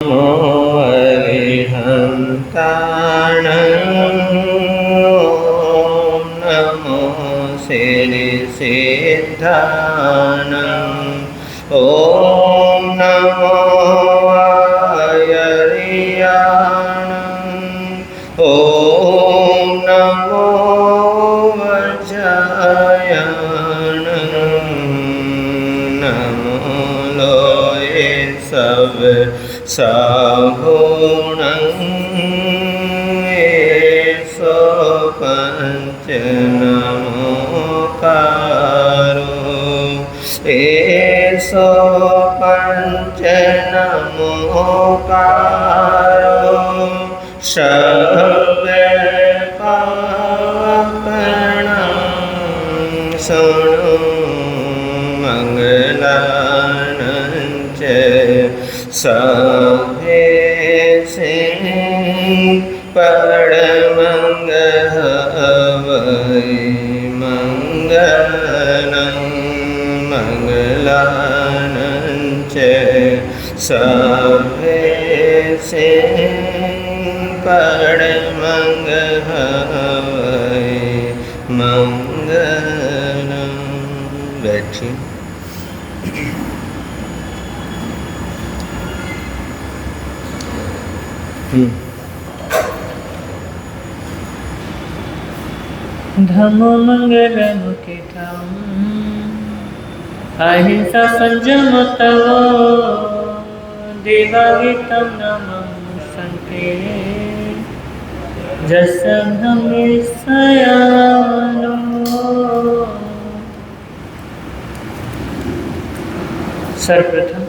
नमो सिद्धिसिद्धानम् ॐ नमो आयर्याणम् ॐ नमो वज्रायणम् नमो लोये सब सागुणं सो पंच नमोकारो सो पंच नमोकारो शब्द पापणं सुनु मंगलानं च सभे सिंह परमंगल हवै मंगलं मंगलानं च सभे सिंह परमंगल हवै मंगलं। बैठिए। धम्मो मंगल मुखितम अहिंसा संयम तव देवागीतम नमः संते जसंघमे सयानो। सर्वप्रथम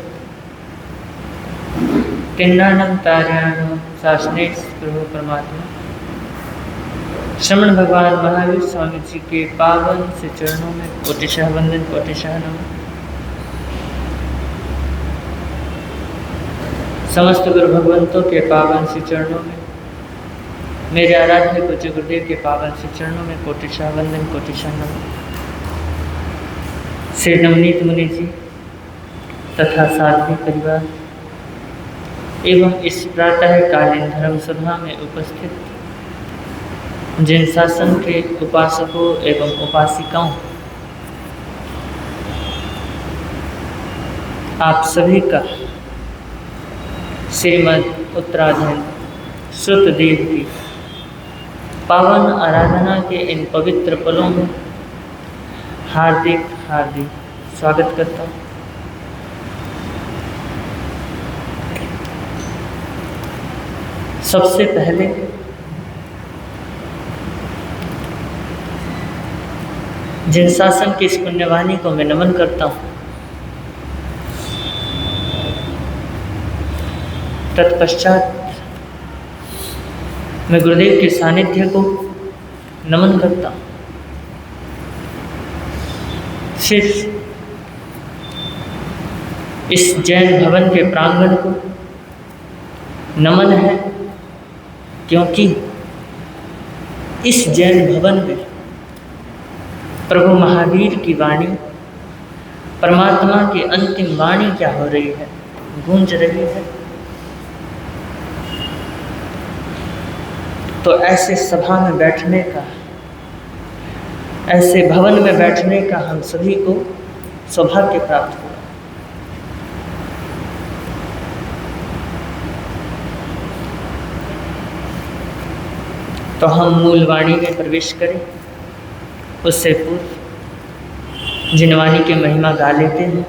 तिन्नानम तार्याणम शासने प्रभु परमात्मा श्रमण भगवान महावीर स्वामी जी के पावन से चरणों में कोटिशः वंदन कोटिशः नमः। समस्त गुरु भगवंतों के पावन से चरणों में, मेरे आराध्य पूज्य गुरुदेव के पावन से चरणों में कोटिशः वंदन कोटिशः नमः। श्री नवनीत मुनि जी तथा साध्वी परिवार एवं इस प्रातःकालीन धर्म सभा में उपस्थित जिन शासन के उपासकों एवं उपासिकाओं, आप सभी का श्रीमद् उत्तराधीन श्रुतदेव की पावन आराधना के इन पवित्र पलों में हार्दिक हार्दिक स्वागत करता हूँ। सबसे पहले जिन शासन की इस पुण्यवाणी को मैं नमन करता हूँ, तत्पश्चात मैं गुरुदेव के सानिध्य को नमन करता हूँ। फिर इस जैन भवन के प्रांगण को नमन है, क्योंकि इस जैन भवन में प्रभु महावीर की वाणी, परमात्मा की अंतिम वाणी क्या हो रही है, गूंज रही है। तो ऐसे सभा में बैठने का, ऐसे भवन में बैठने का हम सभी को सौभाग्य प्राप्त हुआ। तो हम मूल वाणी में प्रवेश करें उससे पूर्व जिन वाणी की महिमा गा लेते हैं।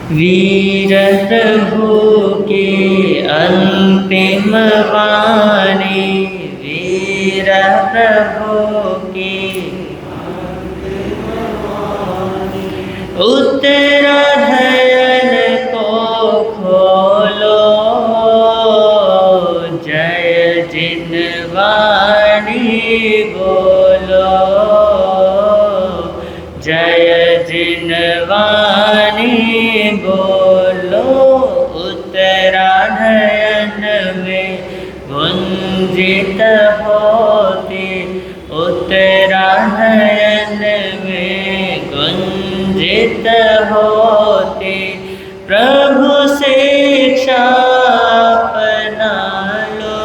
वीर प्रभु के अंतिम वाणी, वीर प्रभु की उत्तराधयन को खोलो, जय जिन वाणी बोलो, जय जिन वाणी बोलो। उत्तराधयन में गुंजित होती अपना लो।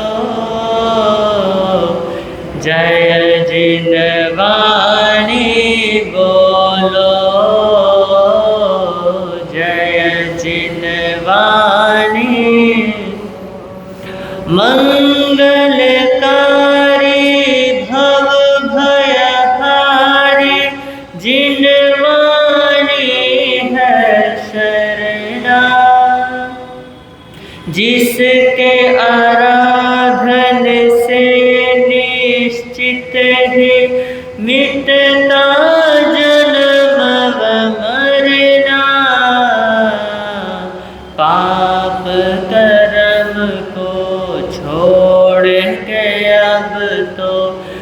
जय जिन वाणी बोलो, जय जिन वाणी। मंगलकारी भव भयहारी जिन वाणी है शरणा। जिसके आराधन से निश्चित ही मिटता जन्म व मरना। पाप कर्म को छोड़ के अब तो,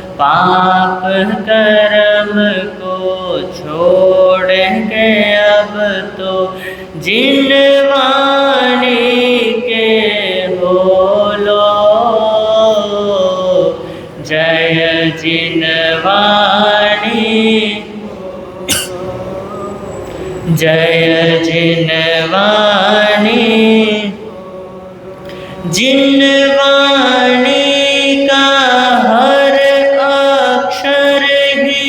पाप कर्म को छोड़ के अब तो जिन वाणी के बोलो। जय जिन वाणी, जय जिन वाणी। जिन वाणी का हर अक्षर ही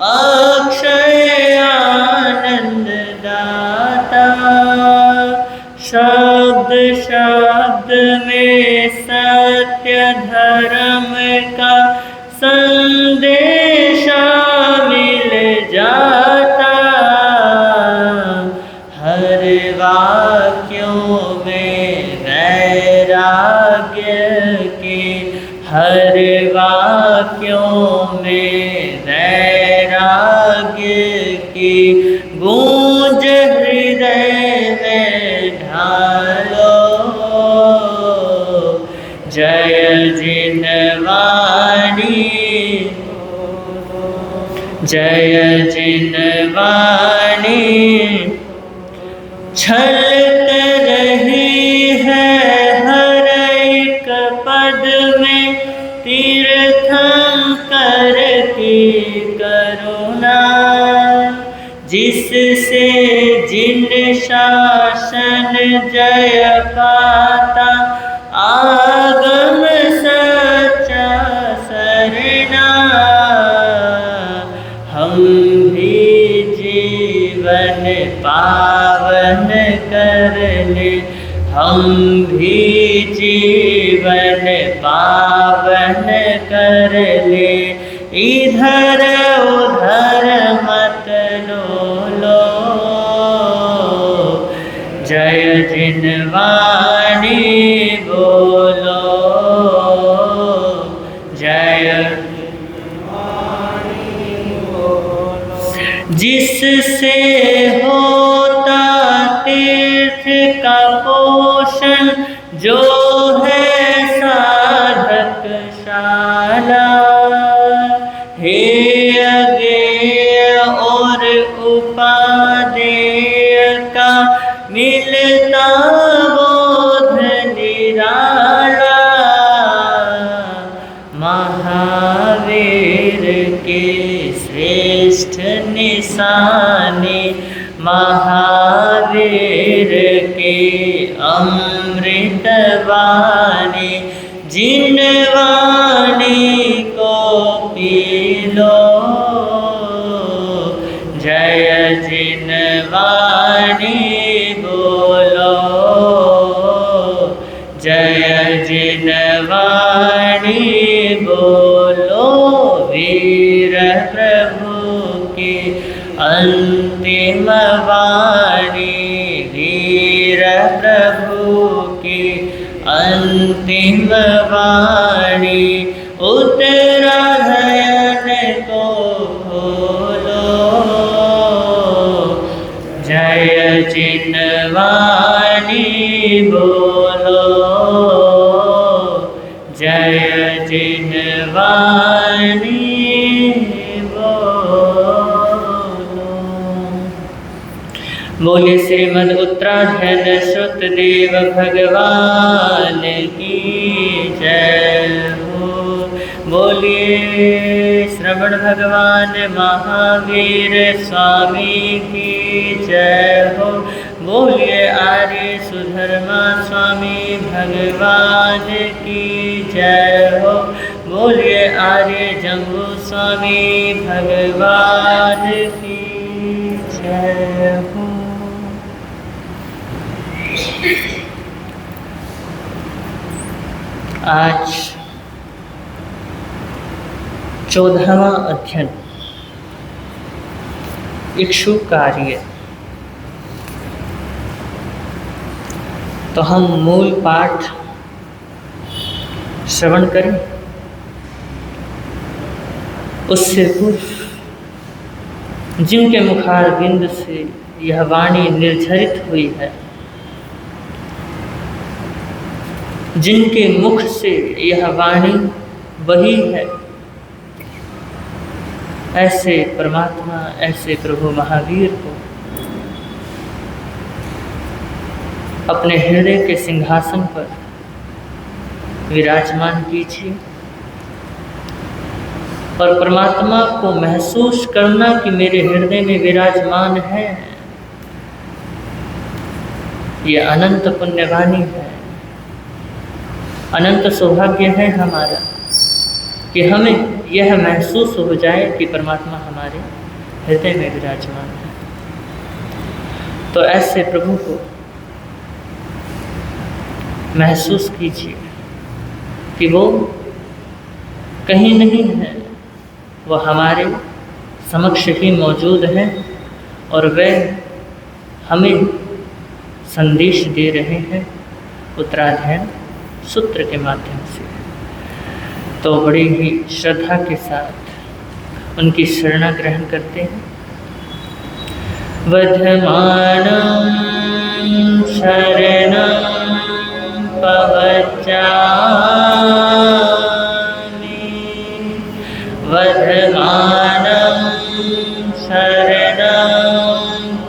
अक्षय आनंद दाता। शब्द शब्द में सत्य धर्म का संदेशा मिल जाता। हर वाक्यों में वैराग्य के, हर वाक्यों में वैराग्य की गूंज हृदय में ढालो। जय जिन वाणी, जय जिन वाणी। छलक रही है हर एक पद में तीर्थंकर की करुणा। जिससे जिन शासन जय पाता आगम सच्चा सरना। हम भी जीवन पावन कर ले, हम भी जीवन पावन कर ले। इधर उधर मत डोलो। जय जिन वाणी बोलो, जय जिससे होता तीर्थ का पोषण जो है साधक शाला। हे अज्ञेय और उपादेय का मिलता बोध निराला। महावीर के श्रेष्ठ निशाने, महावीर के अमृत वाणी। जिन वाणी को पी लो। जय जिन वाणी बोलो, जय जिन वाणी बोलो। वीर प्रभु की अंतिम वाणी, वीर प्रभु की अंतिम वाणी। उत्तरायण को खोलो। जय जिन वाणी बोलो, जय जिन वाणी बोले श्रीमद् उत्तराधन श्रुतदेव भगवान की जय हो। बोलिए श्रवण भगवान महावीर स्वामी की जय हो। बोलिए आर्य सुधर्मा स्वामी भगवान की जय हो। बोलिए आर्य जम्बू स्वामी भगवान की जय हो। आज 14वां अध्ययन इक्षु कार्य। तो हम मूल पाठ श्रवण करें। उससे पूर्व जिनके मुखारविंद से यह वाणी निर्झरित हुई है, जिनके मुख से यह वाणी वही है, ऐसे परमात्मा, ऐसे प्रभु महावीर को अपने हृदय के सिंहासन पर विराजमान कीजिए और परमात्मा को महसूस करना कि मेरे हृदय में विराजमान है। ये अनंत पुण्यवानी है, अनंत सौभाग्य है हमारा कि हमें यह महसूस हो जाए कि परमात्मा हमारे हृदय में विराजमान है। तो ऐसे प्रभु को महसूस कीजिए कि वो कहीं नहीं है, वो हमारे समक्ष ही मौजूद हैं और वे हमें संदेश दे रहे हैं उत्तराध्ययन सूत्र के माध्यम से। तो बड़ी ही श्रद्धा के साथ उनकी शरणा ग्रहण करते हैं। वर्धमानं शरणं पवचामि, वर्धमानं शरणं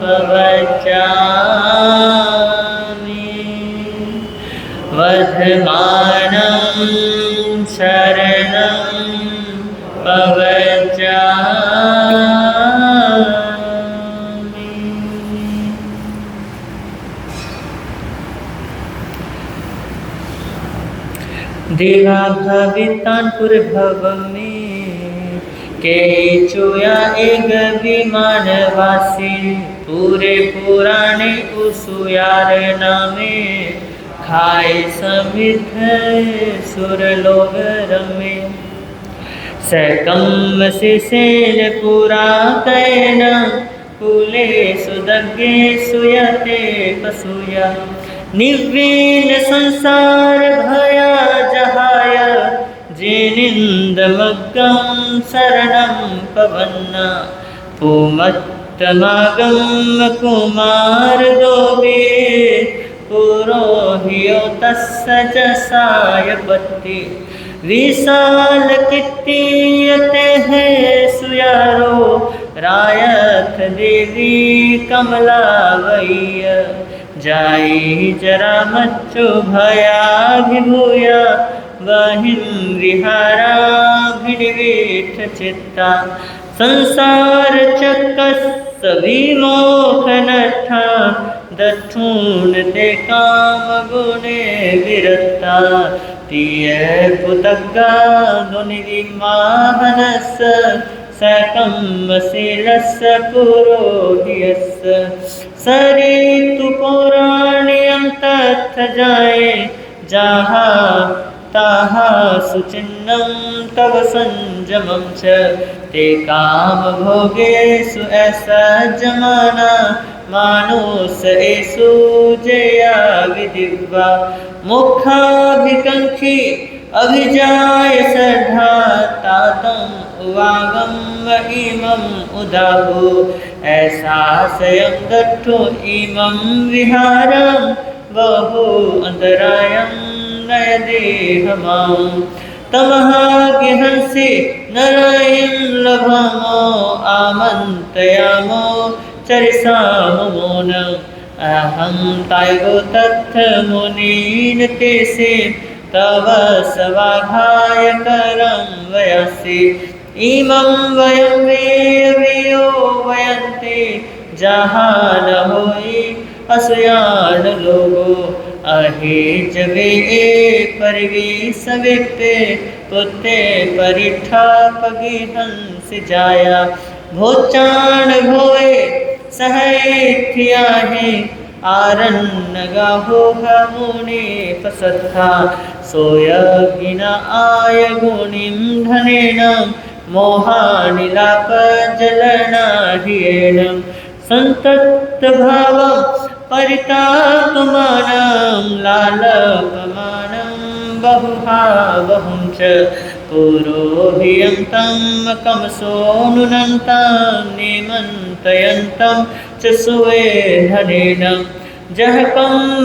पवचामि, वर्धमानं शरणं पवचामि। देवा भवितानपुर भव में के चुया एक विमान वासी, पूरे पुराने उसुयार नामे खाए समिध सुर लोग रमे। सकम सिसेल पुरा कैन कुले सुदग्गे सुयते पसुया। निवीन संसार भया जहाय, जिनिंदमग्गम शरणं पवन्ना। पुमत्तमागम कुमार दोबे, पुरोहियो तस्य जसाय पत्ति। विशाल कित्तीयते है सुयारो, रायत देवी कमलावैय। जाई जरा मच्चो भयाभिभूया, बहिं विहारा भिनिविठ चित्ता। संसार चक्कस विमोख नट्ठा, दठून ते काम गुणे विरता। तिय पुतग्गा दुनिविमाहनस, सकम शीलस्य पुरोहियस्य। सरितु पुराण्यं तत्र जाये, जहा ताहा सुचिन्नं तव संयमं च। ते काम भोगेषु ऐसा जमाना, मानुष एषु जया विदिव्या। मुखाभिकंखी अभिजाय श्रद्धा, तातम उवागम इमं उदाहु। ऐसा स्वयं दट्ठो इमं विहारं, बहु अंतरायं नयदेह मां। तमः गृहंसि नरयं लभमो, आमन्त्रयामो चरिसामो न। अहं तायगो तत्थ मुनीन तेसे, तव सवाघाय करं वयसि। इमं वयं वेयो वयन्ते, जहाँ न होई असयान लोगो अहे जवे परवी सवे पे पुते परिठा पगी हंस जाया भोचान भोए सहै थिया है आरन गाहो मुनि पसत्था सोय गिना आय गुणिम धनेन मोहानिलाप जलनाहियेन संतत भावं परितापमानं लालपमानं बहुभावं च पुरोभियन्तं कमसोऽनुनन्तं निमन्त्रयन्तं च सुवेधनेन जह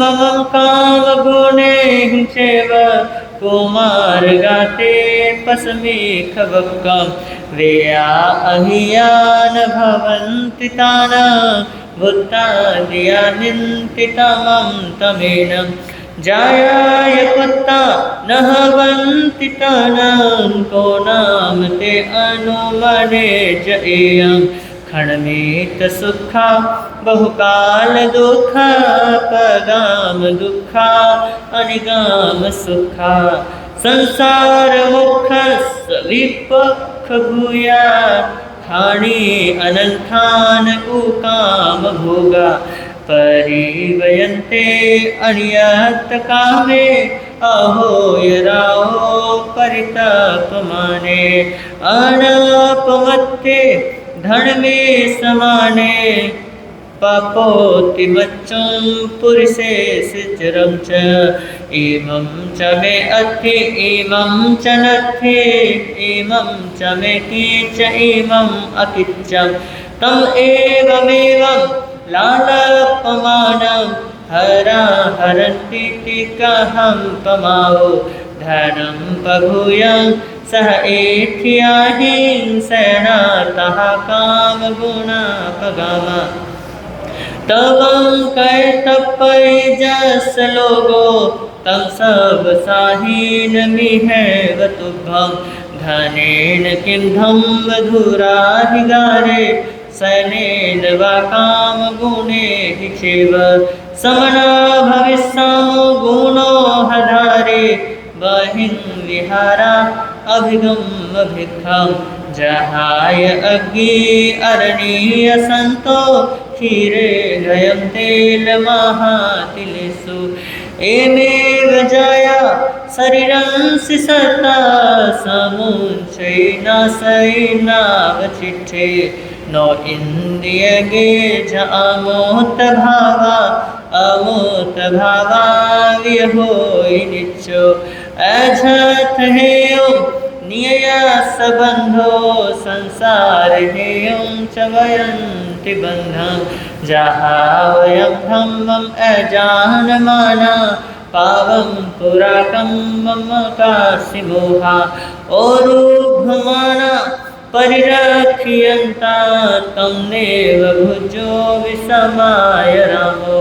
मम कामगुणैः चैव कुमार गाते पसमीखवक्कं वेया अहियान भवन्ति तानां भूतादियानिन्ति तमं तमेनं जायाय पुत्ता न हवन्ति तानां को नाम ते अनुमने जयेयं खण्डमेत सुखा बहुकाल दुखा पगाम दुखा अनिगाम सुखा संसार मुख विपक्ष भूया खाणी अनंतान कुकाम भोगा परिवयन्ते अनियत कामे अहो यराओ परितापमाने अनापमत्ते धन में समाने पापोतिमच्चं पुरुषे सिचरं च इमं च मे अथि इमं च नथि इमं च मे कीच इमं अकिच्चं तम् एवमेवं लालपमानं हरा हरन्तीति कहं पमाओ धनं पभूयं सह एथियाहिंसनातः काम गुणा पगामा तवं कै तपै जस लोगो तम सब साहीन मिहैव तुभ्यं धनेन किं धम मधुराधिगारे सैनेन वा काम गुणे हिचेव समना भविष्यामो गुणो हधारे बहिं विहारा अभिगम भिक्षं जहाय अग्नि अरणीय संतो क्षीरे गयं तेल महातिलेषु एमेव जाया शरीरं सिसता समुच्चैनाशैनावचिष्ठे नो इन्द्रियगे च अमूर्त भावा विहोय निच्चो अझथ हेयो नियया सबंधो संसार हेयं च वयन्ति बन्धं जहाँ वयं धम्मं अजानमाना पावं पुराकं मम कासि मोहा ओरुभमाना परिरक्ष्यन्ता तं नेव भुजो विषमाय रामो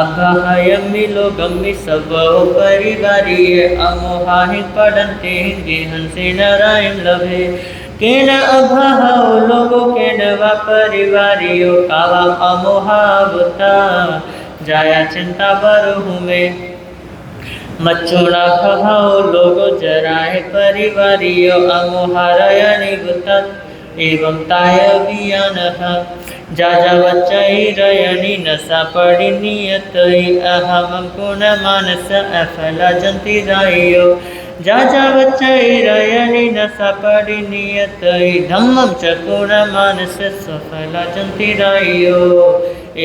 अभयमिलोकमि सबो परिवारीय अमोहाहि पडन्ते गेहंसे नारायण लभे केन अभहो लोगो केन वा परिवारियो कावा अमोहावता जाया चिंता बरहु में मच्चोड़ा भहो लोगो जराहे परिवारियो अमोहारय निगुतत एवं ताय वियानः जाजा वच्चैरयनि नसा पड़ी नियतै अहमं गुण मानस अफला जंती रायो जाजा वच्चैरयनि नसा पड़ी नियतै धम्मं च गुण मानस सफला जंती रायो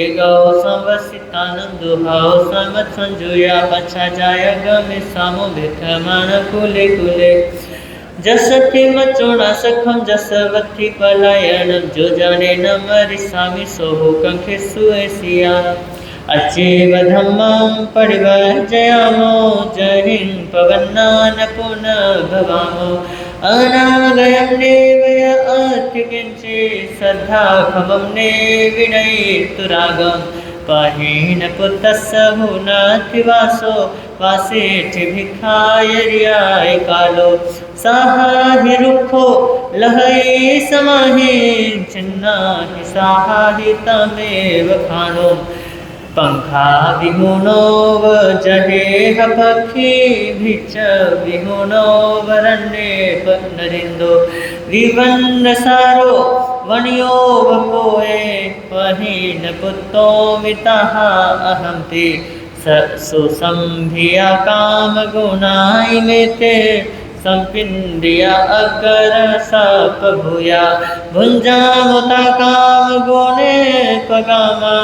एगौ संवसितानंदुहाओ समत संजुया पछा जाय गमे सामो भिखमान कुले कुले जसति मचोड़ा सखम जसवती पलायनम जो जाने न मरिसामि सोहो कंखे सुएसिया अचेव धम्मं परिवर्जयामो जहिं पवन्नान पुनः भवामो अनागयं नेवय अतिकिञ्चे श्रद्धा खमं ने विनयितुरागं पहीन पुत्रस्य हुनातिवासो वासेठि भिक्षायर्याय कालो साहाहि रुखो लहै समाहि छिन्नाहि साहाहि तमेव खानो पंखा विहुनो वजहेह पक्षी भिच विहुनो वरण्ये नरिंदो विवन्न सारो वनियो वपोए पहीन पुत्तो मितः अहंति सुसंभिया काम गुणाई मेते संपिंदिया अगर सप भूया भुंजा मुता काम गुणे पगामा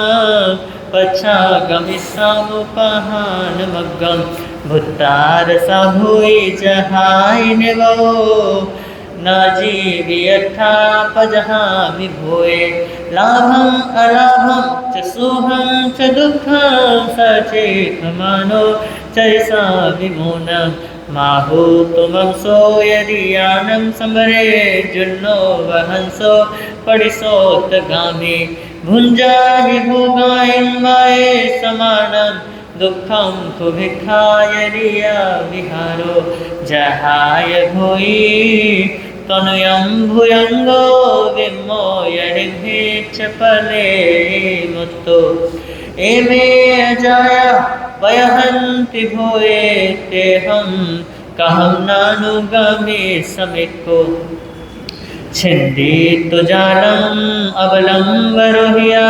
पछा गमिसामुपहान मग्गम भुत्तार साभुई जहाई नेवो न जीवियथा पजहामि भूये लाभम अलाभम च सुखं च दुःखं सचेतमानो चैसा विमूनम माहु तुमं सो यदियानं समरे जुन्नो वहंसो पडिसोत्गामी भुंजाहि भोगायं वाये समानं दुःखं कुभिक्षाय रिया विहारो जहाय भूयि तनुयं भुयंगो विमोयनिभि च फले मुक्तो एमे अजाया वयहन्ति भूये तेहं कहं नानुगामि समिक्को छिन्दितु जालम् अबलं वरोहिया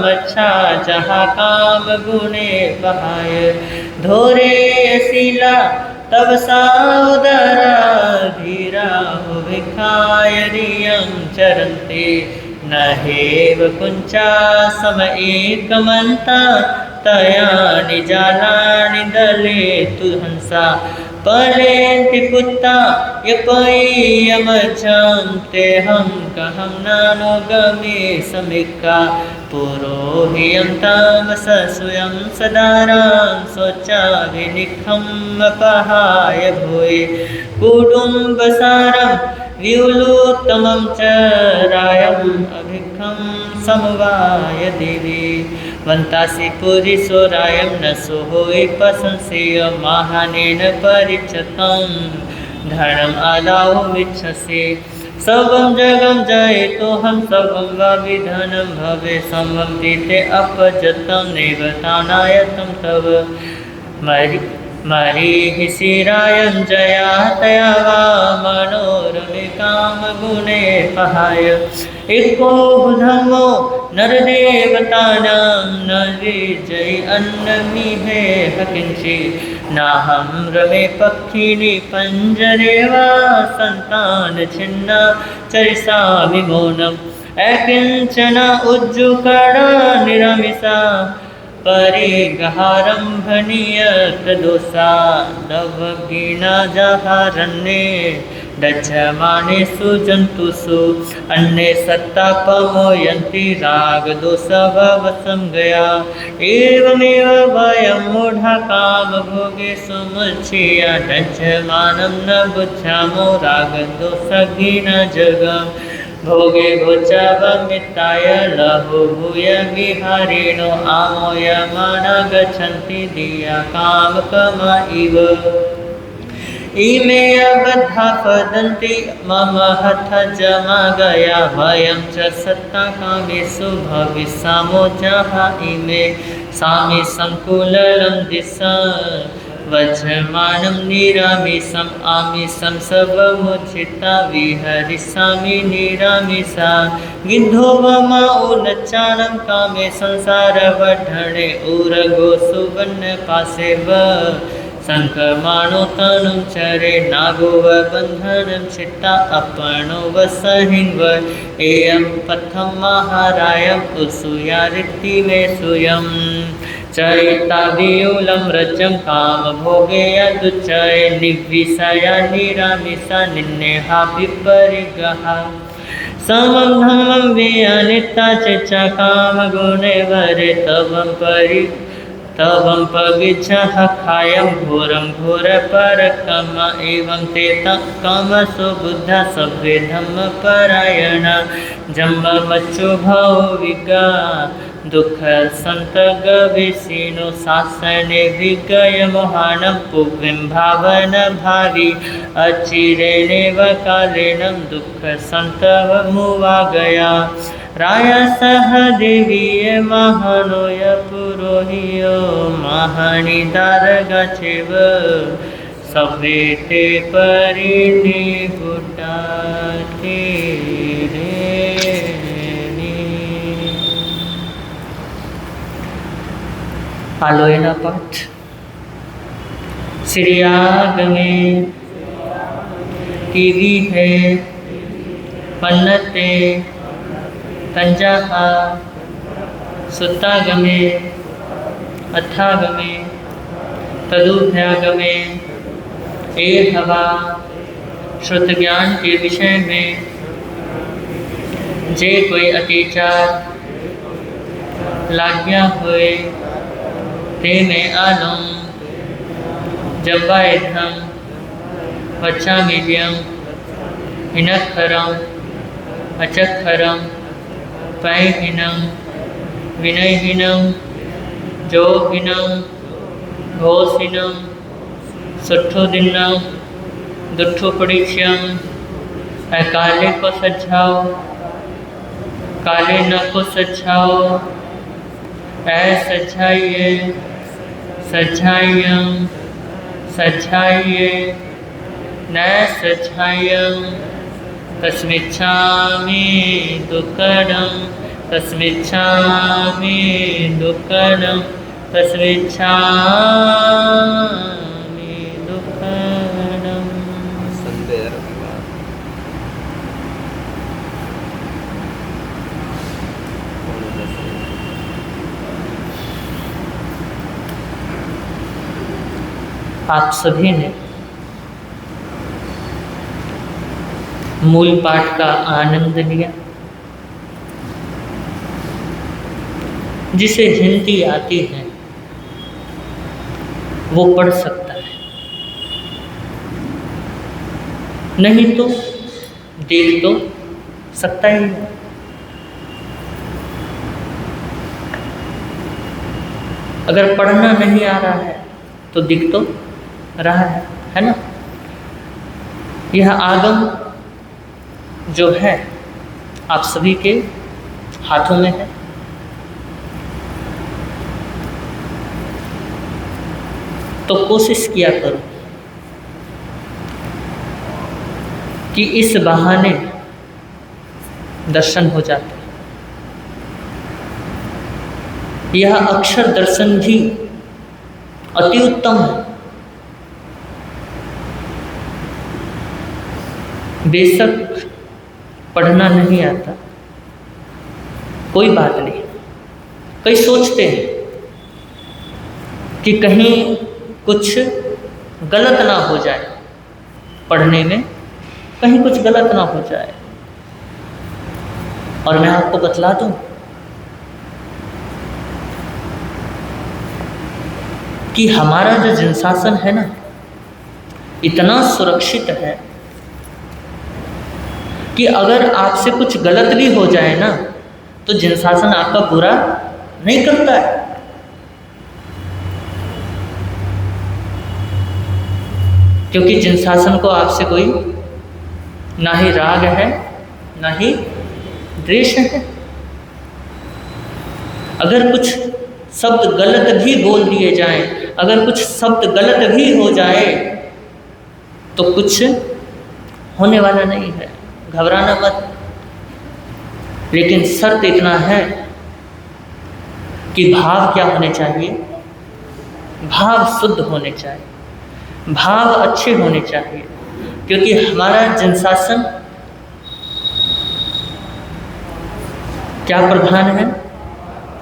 मच्छा जहा काम गुणे बहाय धोरे असीला तब साउदरा धीरा भिखाय रियं चरन्ति न हेव कुञ्चा सम एकमन्ता तया निजालानि दले तु हंसा पलेन्ति पुत्ता यपयमचं तेहं कहं नानुगमे समिक्का पुरोहियं तामस स्वयं सदारां शौचाभिनिखम् अपहाय भूये कुटुम्बसारं व्यूलोत्तमं च रायम् अभिखं समवाय देवी वन्तासि पुरिसो रायं न सोहोय प्रशंसेय महानेन परिचतं धर्मम् अलाहुमिच्छसि सर्वं जगं जयतोऽहं सर्वं वा विधनं भवे समं तीते अपजतं नैव तानायतं तव मरीहि शिरायं जया तया वा मनोरमे कामगुणे पहाय एको धर्मो नरदेवतानां न विजयि अन्नमिहे हकिंचि नाहं रमे पक्षिणि पञ्जरे वा सन्तान छिन्ना चरिसामि मौनम् अकिञ्चन उज्जुकड़ा निरमिषा परिगहारम्भनीयत दोषा दवगीना जहारण्ये दज्यमानेषु जन्तुषु अन्ये सत्तापमोयन्ति रागदोषभवसं गया एवमेव वयं मूढा कामभोगेषु मुच्यया दज्यमानं न बुद्ध्यामो रागदोषहीना जगम् भोगे भोचावमिताय लहो भूय विहारिणो आमोयमाना गच्छन्ति दिया कामकमा इव इमे अबद्धा पदन्ति मम हथ जमा गया भयं च सत्ता कामेषु भविष्यामो जहा इमे सामि संकुलं दिशा वज्रमानं निरामिषम् आमिषं सर्वमुचिता विहरिष्यामि निरामिषा गिद्धो वमा उन्नच्चानं कामे संसारवर्धने उरगो सुवर्णपाशेव संक्रमाणो तनुं चरे नागो बन्धनं चित्ता अपनो वसहिन्व एयं पथं महारायं कुसुयारिति मे सूयम् चरिता वियुलं रजं कामभोगे यदुच्चये निर्विषया निरामिषा निन्नेहा विपरिग्रहा समं धर्मं विअनिता च कामगुणे वरे तवं पविच्छः खायं घोरं घोरपरकम एवं ते कामसो बुद्धा सभ्ये धम्मपरायणा जम्बमच्चो भाविका दुख संत गविशीनो शासने विगय महान पुविम भावन भारी अचिरेणे व कालेनम दुख संत मुवा गया राया सह देवी महानोय पुरोहियो महानी दारगाचेव सवेते परिणी बुटाते आलोयना पाठ। श्रीयागमे टीवी है पन्नते तंजाहा सुत्तागमे अथागमे तदुभ्यागमे ए हवा श्रुत ज्ञान के विषय में जे कोई अतिचार लाग्या हुए ते में आलम जब्बायधम वच्चामिव्यम हिनखरम अचक्षरम पैहिनम विनयहीनम जोहिनम घोषिनम सुठो दिनम दुठो परीक्षम काले को सजाओ काले न को सजाओ सजाइए सजाइयम सजाइए न सजाइयम तस्मिच्छामि दुक्कडम तस्मिच्छामि दुक्कडम तस्मिच्छामि दुक्कडम। आप सभी ने मूल पाठ का आनंद लिया। जिसे हिंदी आती है वो पढ़ सकता है, नहीं तो देख तो सकता ही है। अगर पढ़ना नहीं आ रहा है तो दिख तो रहा है ना। यह आगम जो है आप सभी के हाथों में है। तो कोशिश किया करो कि इस बहाने दर्शन हो जाते। यह अक्षर दर्शन भी अति उत्तम है। बेशक पढ़ना नहीं आता, कोई बात नहीं। कई सोचते हैं कि कहीं कुछ गलत ना हो जाए, पढ़ने में कहीं कुछ गलत ना हो जाए। और मैं आपको बतला दूं कि हमारा जो जिनशासन है ना, इतना सुरक्षित है कि अगर आपसे कुछ गलत भी हो जाए ना तो जिनशासन आपका बुरा नहीं करता है। क्योंकि जिनशासन को आपसे कोई ना ही राग है ना ही द्वेष है। अगर कुछ शब्द गलत भी बोल दिए जाएं, अगर कुछ शब्द गलत भी हो जाए तो कुछ होने वाला नहीं है, घबराना मत। लेकिन शर्त इतना है कि भाव क्या होने चाहिए, भाव शुद्ध होने चाहिए, भाव अच्छे होने चाहिए। क्योंकि हमारा जिनशासन क्या प्रधान है,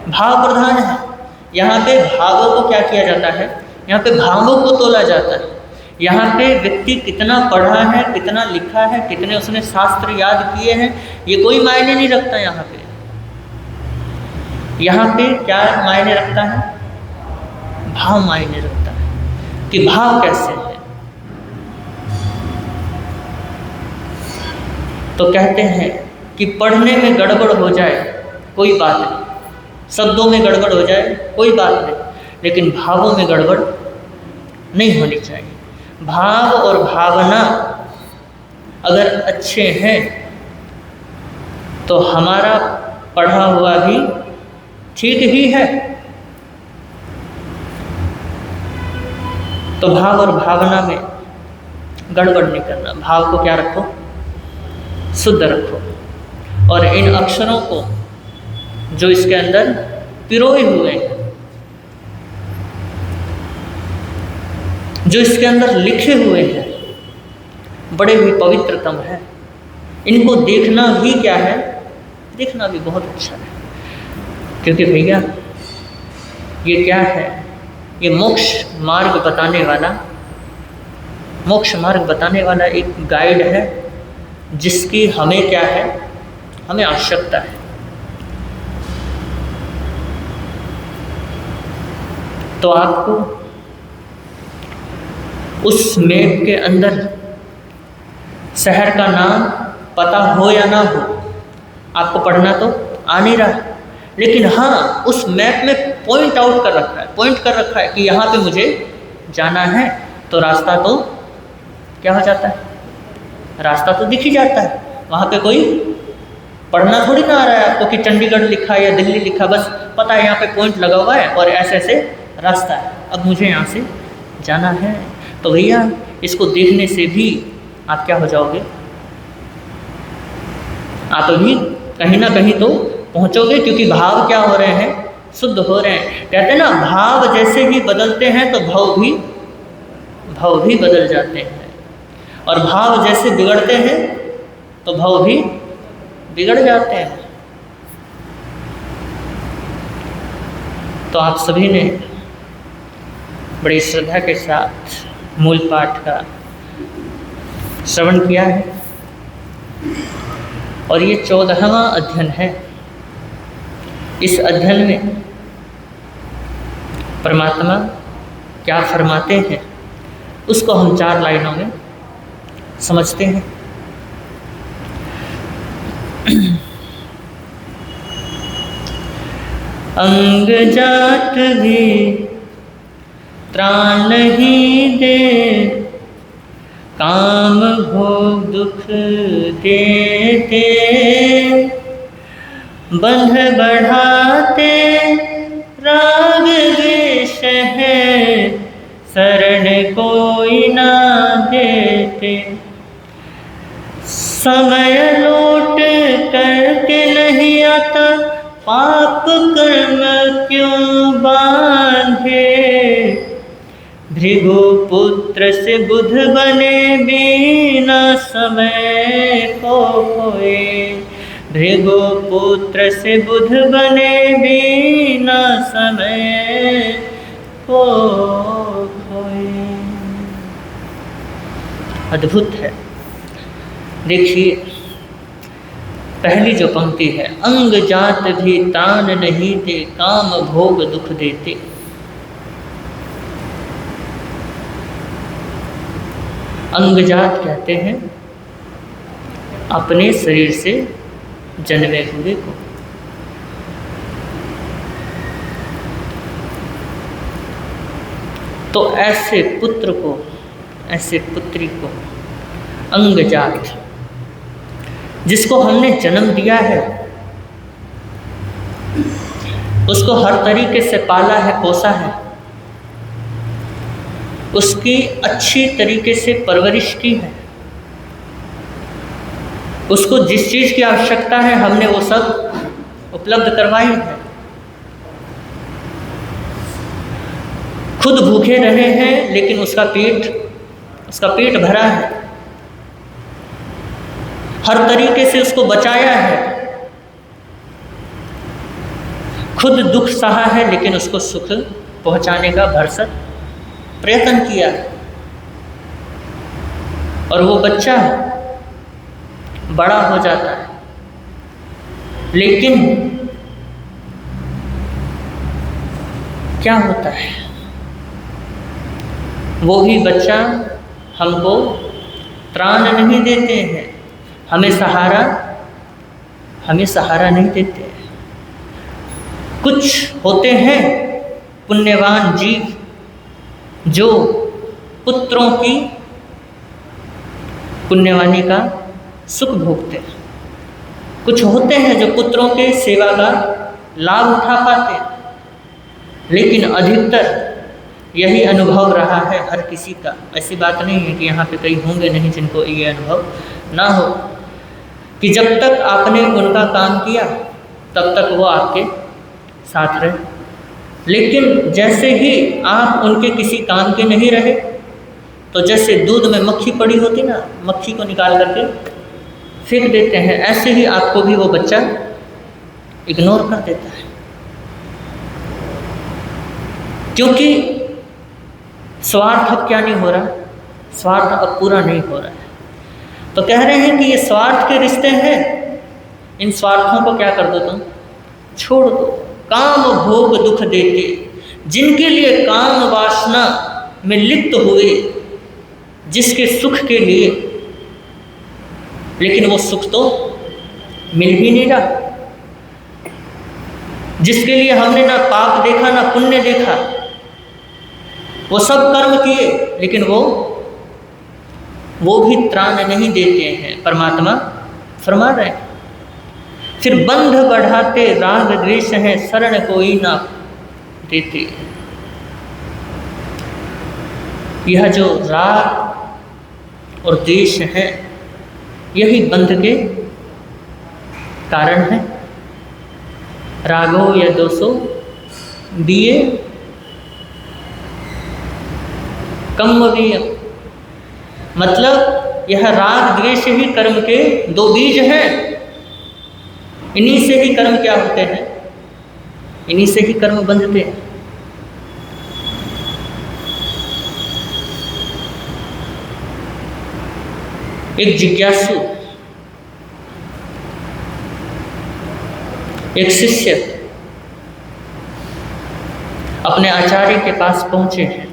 भाव प्रधान है। यहाँ पे भावों को क्या किया जाता है, यहाँ पे भावों को तोला जाता है। यहाँ पे व्यक्ति कितना पढ़ा है, कितना लिखा है, कितने उसने शास्त्र याद किए हैं, ये कोई मायने नहीं रखता। यहाँ पे क्या मायने रखता है, भाव मायने रखता है कि भाव कैसे है। तो कहते हैं कि पढ़ने में गड़बड़ हो जाए कोई बात नहीं, शब्दों में गड़बड़ हो जाए कोई बात नहीं, लेकिन भावों में गड़बड़ नहीं होनी चाहिए। भाव और भावना अगर अच्छे हैं तो हमारा पढ़ा हुआ भी ठीक ही है। तो भाव और भावना में गड़बड़ नहीं करना। भाव को क्या रखो? शुद्ध रखो। और इन अक्षरों को जो इसके अंदर पिरोए हुए हैं, जो इसके अंदर लिखे हुए हैं, बड़े ही पवित्रतम है। इनको देखना भी क्या है? देखना भी बहुत अच्छा है, क्योंकि भैया ये क्या है? ये मोक्ष मार्ग बताने वाला एक गाइड है, जिसकी हमें क्या है? हमें आवश्यकता है। तो आपको उस मैप के अंदर शहर का नाम पता हो या ना हो, आपको पढ़ना तो आ नहीं रहा, लेकिन हाँ उस मैप में पॉइंट आउट कर रखा है कि यहाँ पे मुझे जाना है, तो रास्ता तो क्या हो जाता है? रास्ता तो दिख ही जाता है। वहाँ पे कोई पढ़ना थोड़ी ना आ रहा है आपको कि चंडीगढ़ लिखा है या दिल्ली लिखा, बस पता है यहाँ पे पॉइंट लगा हुआ है और ऐसे ऐसे रास्ता है, अब मुझे यहाँ से जाना है। तो भैया इसको देखने से भी आप क्या हो जाओगे? आप भी कहीं ना कहीं तो पहुँचोगे, क्योंकि भाव क्या हो रहे हैं? शुद्ध हो रहे हैं। कहते हैं ना, भाव जैसे ही बदलते हैं तो भाव भी बदल जाते हैं, और भाव जैसे बिगड़ते हैं तो भाव भी बिगड़ जाते हैं। तो आप सभी ने बड़ी श्रद्धा के साथ मूल पाठ का श्रवण किया है, और ये 14वां अध्ययन है। इस अध्ययन में परमात्मा क्या फरमाते हैं उसको हम 4 लाइनों में समझते हैं। अंग जात भी त्राण नहीं दे, काम भोग दुख देते, बंध बढ़ाते राग द्वेष है, शरण कोई ना देते, समय लौट करके नहीं आता, पाप कर्म क्यों बांधे, भृगु पुत्र से बुध बने बिना समय को खोए, भृगु पुत्र से बुध बने बिना समय को खोए। अद्भुत है। देखिए पहली जो पंक्ति है, अंग जात भी तान नहीं दे, काम भोग दुख देते। अंग जात कहते हैं अपने शरीर से जन्मे हुए को। तो ऐसे पुत्र को, ऐसे पुत्री को अंग जात, जिसको हमने जन्म दिया है, उसको हर तरीके से पाला है, पोसा है, उसकी अच्छी तरीके से परवरिश की है, उसको जिस चीज़ की आवश्यकता है हमने वो सब उपलब्ध करवाई है। खुद भूखे रहे हैं लेकिन उसका पेट भरा है, हर तरीके से उसको बचाया है, खुद दुख सहा है लेकिन उसको सुख पहुंचाने का भरसक प्रयत्न किया है। और वो बच्चा बड़ा हो जाता है, लेकिन क्या होता है, वो ही बच्चा हमको त्राण नहीं देते हैं, हमें सहारा नहीं देते। कुछ होते हैं पुण्यवान जीव जो पुत्रों की पुण्यवानी का सुख भोगते हैं, कुछ होते हैं जो पुत्रों के सेवा का लाभ उठा पाते हैं, लेकिन अधिकतर यही अनुभव रहा है हर किसी का। ऐसी बात नहीं है कि यहाँ पे कई होंगे नहीं जिनको ये अनुभव ना हो कि जब तक आपने उनका काम किया तब तक वो आपके साथ रहे, लेकिन जैसे ही आप उनके किसी काम के नहीं रहे तो जैसे दूध में मक्खी पड़ी होती ना, मक्खी को निकाल करके फेंक देते हैं, ऐसे ही आपको भी वो बच्चा इग्नोर कर देता है, क्योंकि स्वार्थ अब क्या नहीं हो रहा, स्वार्थ अब पूरा नहीं हो रहा है। तो कह रहे हैं कि ये स्वार्थ के रिश्ते हैं, इन स्वार्थों को क्या कर दो तुम, छोड़ दो। काम भोग दुख देते, जिनके लिए काम वासना में लिप्त हुए, जिसके सुख के लिए, लेकिन वो सुख तो मिल ही नहीं रहा, जिसके लिए हमने ना पाप देखा ना पुण्य देखा, वो सब कर्म किए लेकिन वो भी त्राण नहीं देते हैं। परमात्मा फरमा रहे हैं, फिर बंध बढ़ाते राग द्वेष हैं, शरण कोई ना देते। यह जो राग और द्वेष है यही बंध के कारण है। रागो या दोषो दिए कम भी, मतलब यह राग द्वेष ही कर्म के दो बीज हैं। इन्हीं से ही कर्म क्या होते हैं, इन्हीं से ही कर्म बंधते हैं। एक जिज्ञासु, एक शिष्य अपने आचार्य के पास पहुंचे हैं,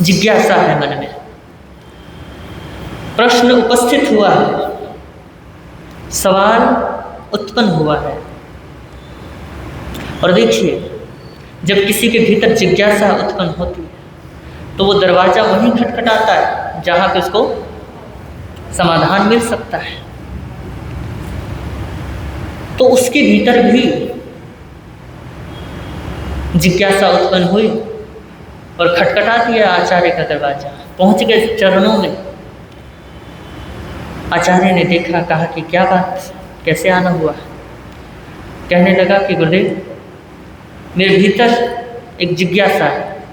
जिज्ञासा है मन में, प्रश्न उपस्थित हुआ है, सवाल उत्पन्न हुआ है। और देखिए, जब किसी के भीतर जिज्ञासा उत्पन्न होती है तो वो दरवाजा वहीं खटखटाता है जहाँ पे उसको समाधान मिल सकता है। तो उसके भीतर भी जिज्ञासा उत्पन्न हुई और खटखटा दिया आचार्य का दरवाजा, पहुंच गए चरणों में। आचार्य ने देखा, कहा कि क्या बात, कैसे आना हुआ। कहने लगा कि गुरुदेव, मेरे भीतर एक जिज्ञासा है,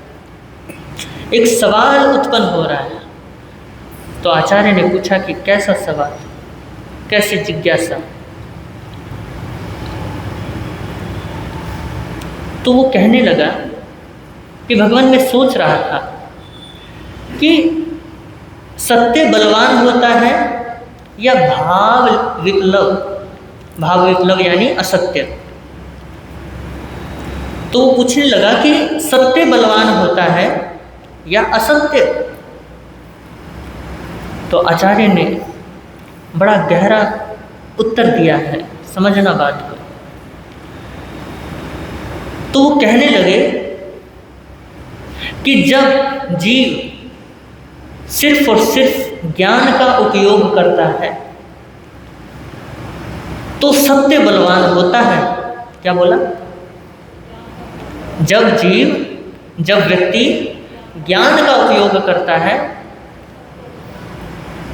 एक सवाल उत्पन्न हो रहा है। तो आचार्य ने पूछा कि कैसा सवाल, कैसी जिज्ञासा। तो वो कहने लगा कि भगवान, मैं सोच रहा था कि सत्य बलवान होता है या भाव विप्लव यानी असत्य। तो वो पूछने लगा कि सत्य बलवान होता है या असत्य। तो आचार्य ने बड़ा गहरा उत्तर दिया है, समझना बात को। तो वो कहने लगे कि जब जीव सिर्फ और सिर्फ ज्ञान का उपयोग करता है तो सत्य बलवान होता है। क्या बोला? जब व्यक्ति ज्ञान का उपयोग करता है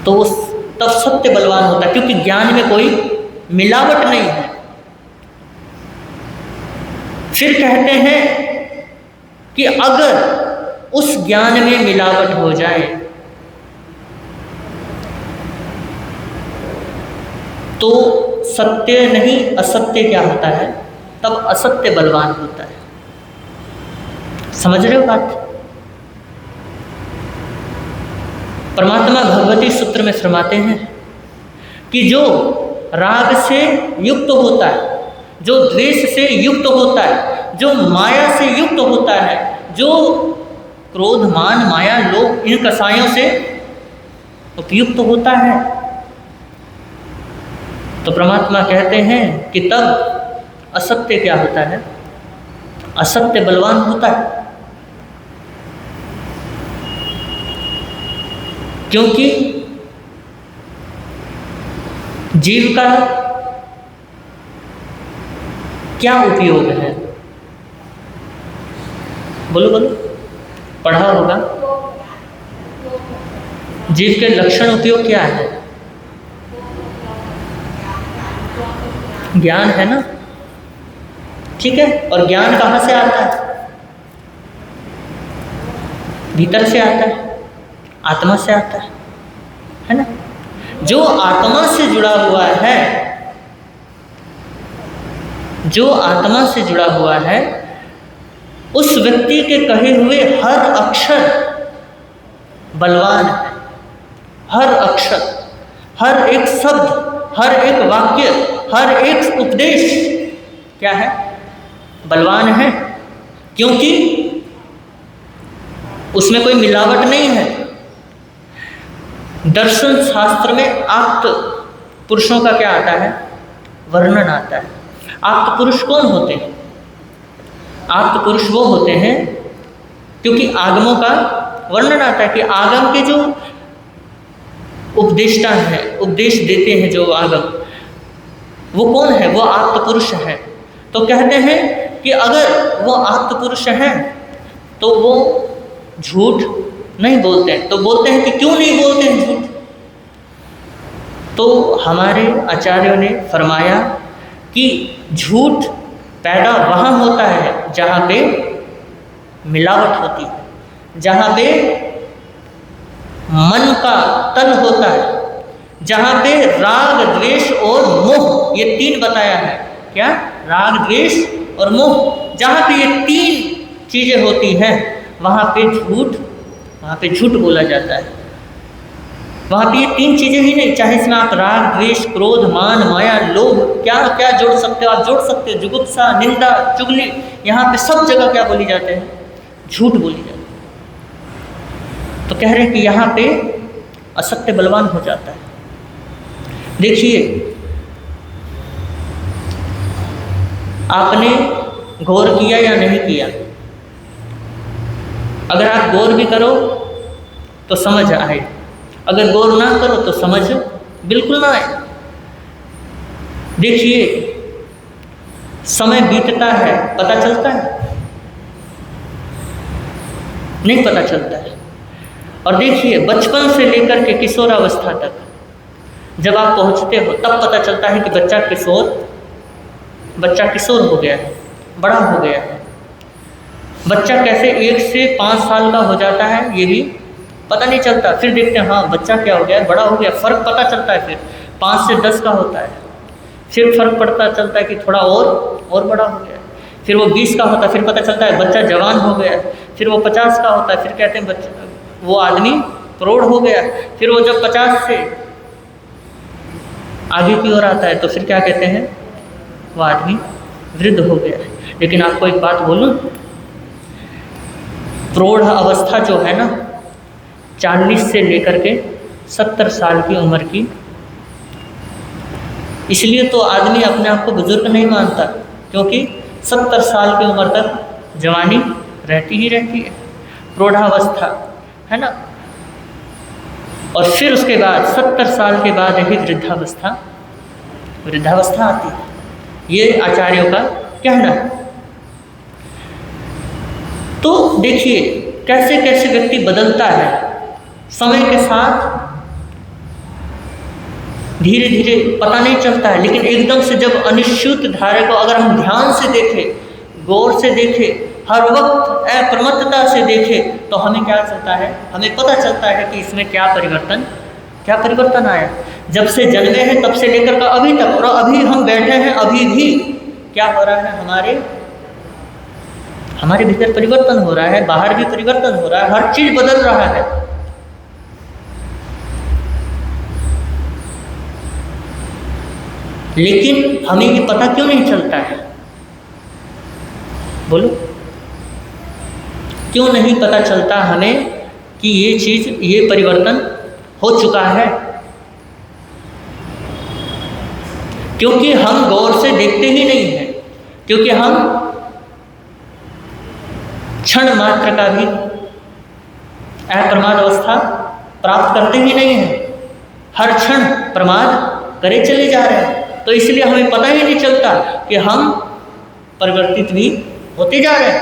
तो वो तब सत्य बलवान होता है, क्योंकि ज्ञान में कोई मिलावट नहीं है। फिर कहते हैं कि अगर उस ज्ञान में मिलावट हो जाए तो सत्य नहीं असत्य क्या होता है, तब असत्य बलवान होता है। समझ रहे हो बात? परमात्मा भगवती सूत्र में फरमाते हैं कि जो राग से युक्त होता है, जो द्वेष से युक्त होता है, जो माया से युक्त होता है, जो क्रोध मान माया लोभ इन कसायों से उपयुक्त होता है, तो परमात्मा कहते हैं कि तब असत्य क्या होता है, असत्य बलवान होता है, क्योंकि जीव का क्या उपयोग है? बोलो बोलो, पढ़ा होगा। जीव के लक्षण उपयोग क्या है? ज्ञान है ना, ठीक है। और ज्ञान कहाँ से आता है? भीतर से आता है, आत्मा से आता है ना। जो आत्मा से जुड़ा हुआ है, जो आत्मा से जुड़ा हुआ है, उस व्यक्ति के कहे हुए हर अक्षर बलवान है। हर अक्षर, हर एक शब्द, हर एक वाक्य, हर एक उपदेश क्या है? बलवान है, क्योंकि उसमें कोई मिलावट नहीं है। दर्शन शास्त्र में आप्त पुरुषों का क्या आता है? वर्णन आता है। आप्त पुरुष कौन होते हैं? आप्त पुरुष वो होते हैं, क्योंकि आगमों का वर्णन आता है कि आगम के जो उपदेष्टा हैं, उपदेश देते हैं जो आगम, वो कौन है? वो आप्त पुरुष है। तो कहते हैं कि अगर वो आप्त पुरुष हैं तो वो झूठ नहीं बोलते हैं। तो बोलते हैं कि क्यों नहीं बोलते हैं झूठ? तो हमारे आचार्यों ने फरमाया कि झूठ पैदा वहाँ होता है जहाँ पे मिलावट होती है, जहाँ पे मन का तल होता है, जहाँ पे राग, द्वेष और मोह, ये तीन बताया है। क्या? राग, द्वेष और मोह। जहाँ पे ये तीन चीज़ें होती हैं, वहाँ पे झूठ बोला जाता है। वहाँ पे ये तीन चीज़ें ही नहीं, चाहे इसमें आप राग, द्वेष, क्रोध, मान, माया, लोभ, क्या क्या जोड़ सकते हो? आप जोड़ सकते हो जुगुप्सा, निंदा, चुगली। यहाँ पे सब जगह क्या बोली जाते हैं? झूठ बोली जाती है। तो कह रहे हैं कि यहाँ पे असत्य बलवान हो जाता है। देखिए, आपने गौर किया या नहीं किया? अगर आप गौर भी करो तो समझ आए, अगर गौर ना करो तो समझ बिल्कुल ना आए। देखिए, समय बीतता है, पता चलता है? नहीं पता चलता है। और देखिए, बचपन से लेकर के किशोरावस्था तक जब आप पहुंचते हो तब पता चलता है कि बच्चा किशोर हो गया है, बड़ा हो गया है। बच्चा कैसे 1 से 5 साल का हो जाता है ये भी पता नहीं चलता। फिर देखते हैं हाँ बच्चा क्या हो गया, बड़ा हो गया, फ़र्क पता चलता है। फिर 5 से 10 का होता है, फिर फ़र्क पड़ता चलता है कि थोड़ा और बड़ा हो गया। फिर वो 20 का होता है, फिर पता चलता है बच्चा जवान हो गया। फिर वो 50 का होता है, फिर कहते हैं बच्चा वो आदमी प्रौढ़ हो गया। फिर वो जब 50 से आगे की ओर आता है तो फिर क्या कहते हैं? वो आदमी वृद्ध हो गया है। लेकिन आपको एक बात बोलूं, प्रौढ़ अवस्था जो है ना, 40 से लेकर के 70 साल की उम्र की। इसलिए तो आदमी अपने आप को बुजुर्ग नहीं मानता, क्योंकि 70 साल की उम्र तक जवानी रहती ही रहती है, प्रौढ़ावस्था है ना। और फिर उसके बाद 70 साल के बाद ही वृद्धावस्था आती है। ये आचार्यों का कहना है। तो देखिए कैसे कैसे व्यक्ति बदलता है समय के साथ, धीरे धीरे पता नहीं चलता है। लेकिन एकदम से जब अनिश्चित धारे को अगर हम ध्यान से देखें, गौर से देखें, हर वक्त अप्रमत्तता से देखें, तो हमें क्या चलता है? हमें पता चलता है कि इसमें क्या परिवर्तन आया। जब से जन्मे हैं तब से लेकर का अभी तक, और अभी हम बैठे हैं, अभी भी क्या हो रहा है? हमारे भीतर परिवर्तन हो रहा है, बाहर भी परिवर्तन हो रहा है, हर चीज बदल रहा है। लेकिन हमें ये पता क्यों नहीं चलता है? बोलो, क्यों नहीं पता चलता हमें कि ये चीज, ये परिवर्तन हो चुका है? क्योंकि हम गौर से देखते ही नहीं हैं, क्योंकि हम क्षण मात्र का भी अप्रमाद अवस्था प्राप्त करते ही नहीं हैं, हर क्षण प्रमाद करे चले जा रहे हैं। तो इसलिए हमें पता ही नहीं चलता कि हम परिवर्तित भी होते जा रहे हैं।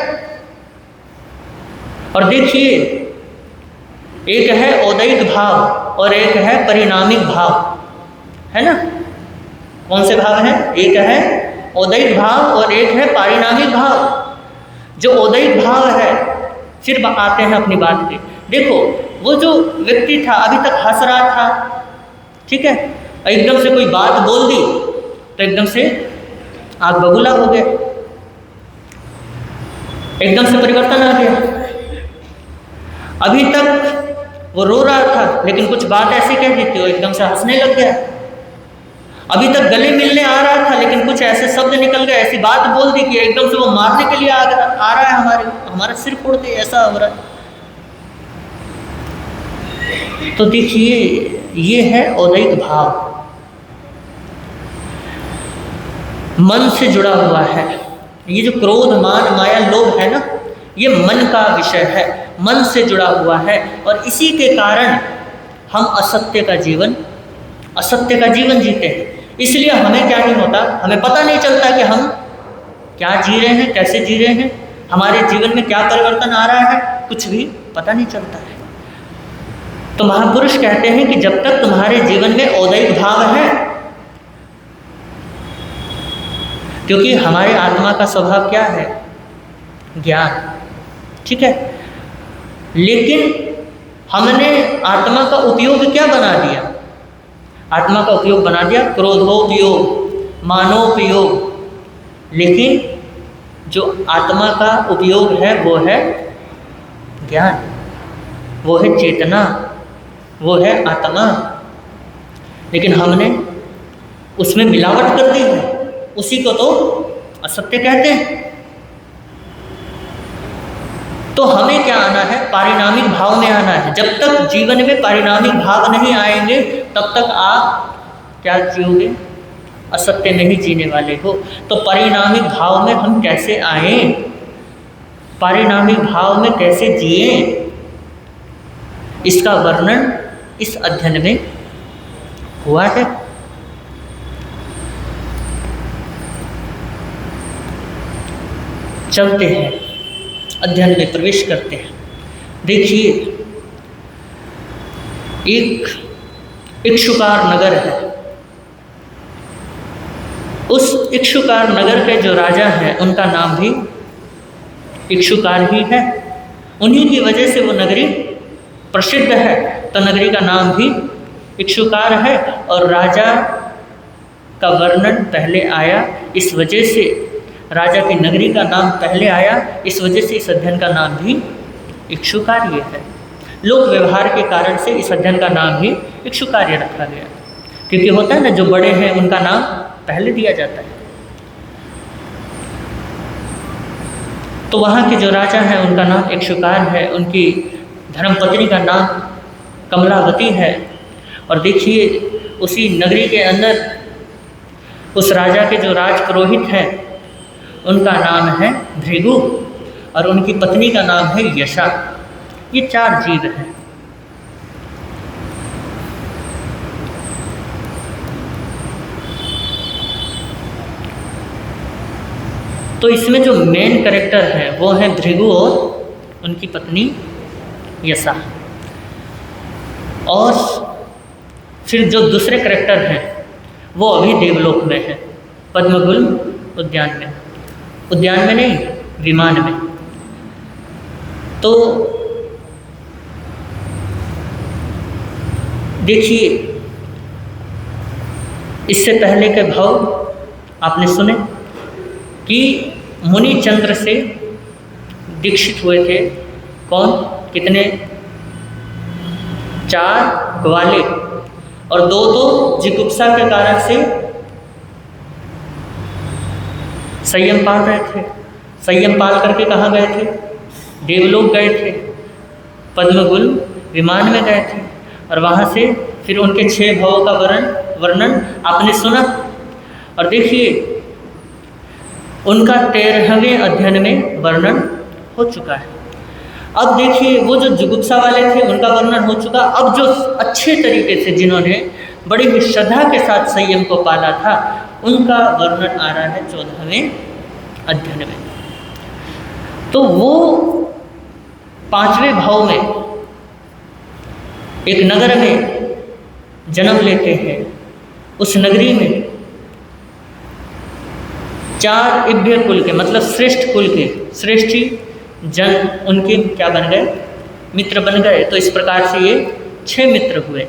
और देखिए, एक है औदैहिक भाव और एक है परिणामिक भाव, है ना। कौन से भाव हैं? एक है औदैहिक भाव और एक है पारिणामिक भाव। जो औदैहिक भाव है, फिर आते हैं अपनी बात पे। देखो, वो जो व्यक्ति था अभी तक हंस रहा था, ठीक है, एकदम से कोई बात बोल दी तो एकदम से आग बबूला हो गया, एकदम से परिवर्तन आ गया। अभी तक वो रो रहा था लेकिन कुछ बात ऐसी कह दी थी वो एकदम से हंसने लग गया। अभी तक गले मिलने आ रहा था लेकिन कुछ ऐसे शब्द निकल गए, ऐसी बात बोल दी कि एकदम से वो मारने के लिए आ रहा है, हमारा सिर फोड़ दे, ऐसा हो रहा है। तो देखिए, ये है औदैहिक भाव, मन से जुड़ा हुआ है। ये जो क्रोध, मान, माया, लोभ है ना, ये मन का विषय है, मन से जुड़ा हुआ है। और इसी के कारण हम असत्य का जीवन जीते हैं। इसलिए हमें क्या नहीं होता, हमें पता नहीं चलता कि हम क्या जी रहे हैं, कैसे जी रहे हैं, हमारे जीवन में क्या परिवर्तन आ रहा है, कुछ भी पता नहीं चलता है। तो महापुरुष कहते हैं कि जब तक तुम्हारे जीवन में औदैहिक भाव है, क्योंकि हमारे आत्मा का स्वभाव क्या है? ज्ञान, ठीक है। लेकिन हमने आत्मा का उपयोग क्या बना दिया? आत्मा का उपयोग बना दिया क्रोधोपयोग, मानोपयोग। लेकिन जो आत्मा का उपयोग है वो है ज्ञान, वो है चेतना, वो है आत्मा। लेकिन हमने उसमें मिलावट कर दी है, उसी को तो असत्य कहते हैं। तो हमें क्या आना है? पारिणामिक भाव में आना है। जब तक जीवन में पारिणामिक भाव नहीं आएंगे तब तक आप क्या जियोगे? असत्य नहीं जीने वाले हो। तो पारिणामिक भाव में हम कैसे आए, पारिणामिक भाव में कैसे जिए, इसका वर्णन इस अध्ययन में हुआ है। चलते हैं, अध्ययन में प्रवेश करते हैं। देखिए, एक इक्षुकार नगर है। उस इक्षुकार नगर के जो राजा हैं उनका नाम भी इक्षुकार ही है। उन्हीं की वजह से वो नगरी प्रसिद्ध है, तो नगरी का नाम भी इक्षुकार है। और राजा का वर्णन पहले आया, इस वजह से राजा की नगरी का नाम पहले आया, इस वजह से इस अध्ययन का नाम भी इक्षुकार्य है। लोक व्यवहार के कारण से इस अध्ययन का नाम भी इक्षुकार्य रखा गया, क्योंकि होता है ना, जो बड़े हैं उनका नाम पहले दिया जाता है। तो वहाँ के जो राजा हैं उनका नाम इक्षुकार है, उनकी धर्मपत्नी का नाम कमलावती है। और देखिए, उसी नगरी के अंदर उस राजा के जो राजपुरोहित हैं उनका नाम है भृगु और उनकी पत्नी का नाम है यशा। ये 4 जीव हैं। तो इसमें जो मेन कैरेक्टर है वो है भृगु और उनकी पत्नी यशा। और फिर जो दूसरे कैरेक्टर हैं वो अभी देवलोक में है, पद्मगुल उद्यान में, उद्यान में नहीं, विमान में। तो देखिए, इससे पहले के भाव आपने सुने कि मुनि चंद्र से दीक्षित हुए थे। कौन? कितने? 4 ग्वाले और 2 जिगुप्सा के कारण से संयम पाल रहे थे। संयम पाल करके कहाँ गए थे? देवलोक गए थे, पद्मगुल विमान में गए थे। और वहाँ से फिर उनके 6 भावों का वर्णन आपने सुना। और देखिए, उनका 13वें अध्ययन में वर्णन हो चुका है। अब देखिए वो जो जुगुप्सा वाले थे उनका वर्णन हो चुका। अब जो अच्छे तरीके से जिन्होंने बड़ी ही श्रद्धा के साथ संयम को पाला था उनका वर्णन आ रहा है 14वें अध्याय में। तो वो 5वें भाव में एक नगर में जन्म लेते हैं। उस नगरी में 4 इभ्य कुल के मतलब श्रेष्ठ कुल के श्रेष्ठी जन उनके क्या बन गए, मित्र बन गए। तो इस प्रकार से ये 6 मित्र हुए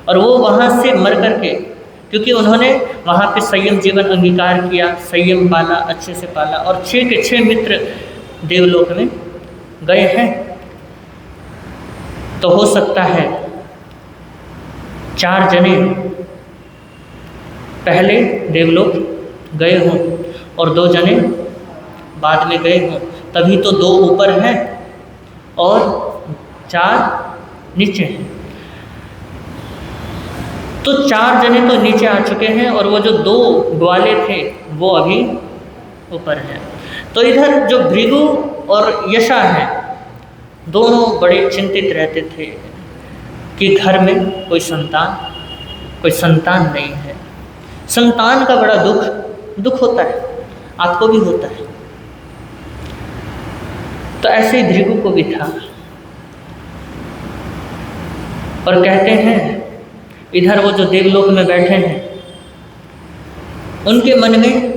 और वो वहाँ से मर करके, क्योंकि उन्होंने वहाँ पे संयम जीवन अंगीकार किया, संयम पाला, अच्छे से पाला और 6 के 6 मित्र देवलोक में गए हैं। तो हो सकता है 4 जने पहले देवलोक गए हों और 2 जने बाद में गए हों, तभी तो 2 ऊपर हैं और 4 नीचे हैं। तो 4 जने तो नीचे आ चुके हैं और वो जो 2 ग्वाले थे वो अभी ऊपर हैं। तो इधर जो भृगु और यशा हैं दोनों बड़े चिंतित रहते थे कि घर में कोई संतान नहीं है। संतान का बड़ा दुख होता है, आपको भी होता है। तो ऐसे ही भृगु को भी था और कहते हैं इधर वो जो देवलोक में बैठे हैं उनके मन में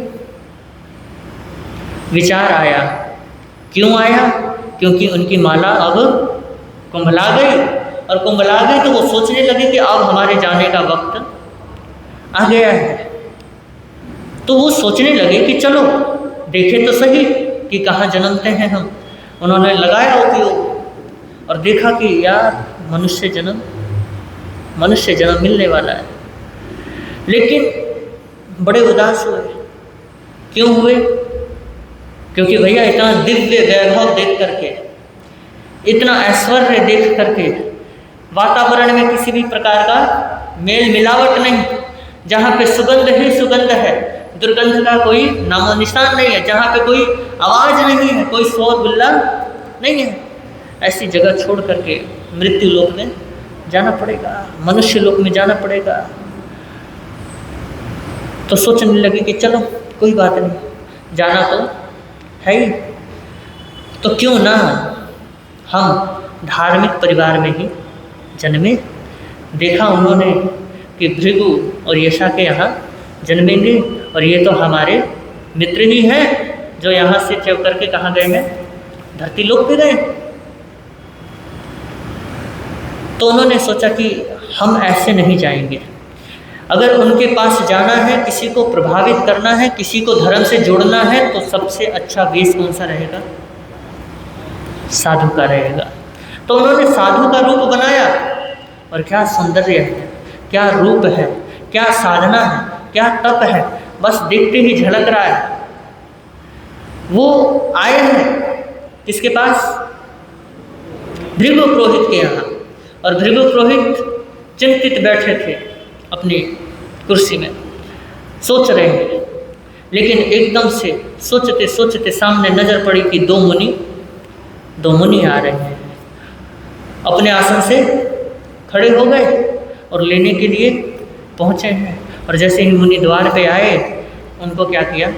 विचार आया। क्यों आया? क्योंकि उनकी माला अब कुंभला गई और कुंभला गई तो वो सोचने लगे कि अब हमारे जाने का वक्त आ गया है। तो वो सोचने लगे कि चलो देखें तो सही कि कहाँ जन्मते हैं हम। उन्होंने लगाया उपयोग और देखा कि यार मनुष्य जन्म मिलने वाला है। लेकिन बड़े उदास हुए। क्यों हुए? क्योंकि भैया इतना दिव्य वैभव देख करके, इतना ऐश्वर्य देख करके, वातावरण में किसी भी प्रकार का मेल मिलावट नहीं, जहाँ पे सुगंध ही सुगंध है, दुर्गंध का कोई नामो निशान नहीं है, जहाँ पे कोई आवाज़ नहीं है, कोई शोर गुल्ला नहीं है, ऐसी जगह छोड़ करके मृत्यु लोक में जाना पड़ेगा, मनुष्य लोक में जाना पड़ेगा। तो सोचने लगे कि चलो कोई बात नहीं, जाना तो है ही, तो क्यों ना हम धार्मिक परिवार में ही जन्मे। देखा उन्होंने कि भृगु और यशा के यहाँ जन्मेंगे और ये तो हमारे मित्र ही हैं जो यहाँ से चल करके कहाँ गए हैं, धरती लोक पे गए। तो उन्होंने सोचा कि हम ऐसे नहीं जाएंगे। अगर उनके पास जाना है, किसी को प्रभावित करना है, किसी को धर्म से जोड़ना है, तो सबसे अच्छा वेश कौन सा रहेगा? साधु का रहेगा। तो उन्होंने साधु का रूप बनाया और क्या सौंदर्य है, क्या रूप है, क्या साधना है, क्या तप है, बस देखते ही झलक रहा है। वो आए हैं किसके पास? भृगु पुरोहित के यहाँ। और भृगु पुरोहित चिंतित बैठे थे अपनी कुर्सी में, सोच रहे हैं। लेकिन एकदम से सोचते सोचते सामने नजर पड़ी कि दो मुनि आ रहे हैं। अपने आसन से खड़े हो गए और लेने के लिए पहुँचे हैं। और जैसे ही मुनि द्वार पे आए, उनको क्या किया?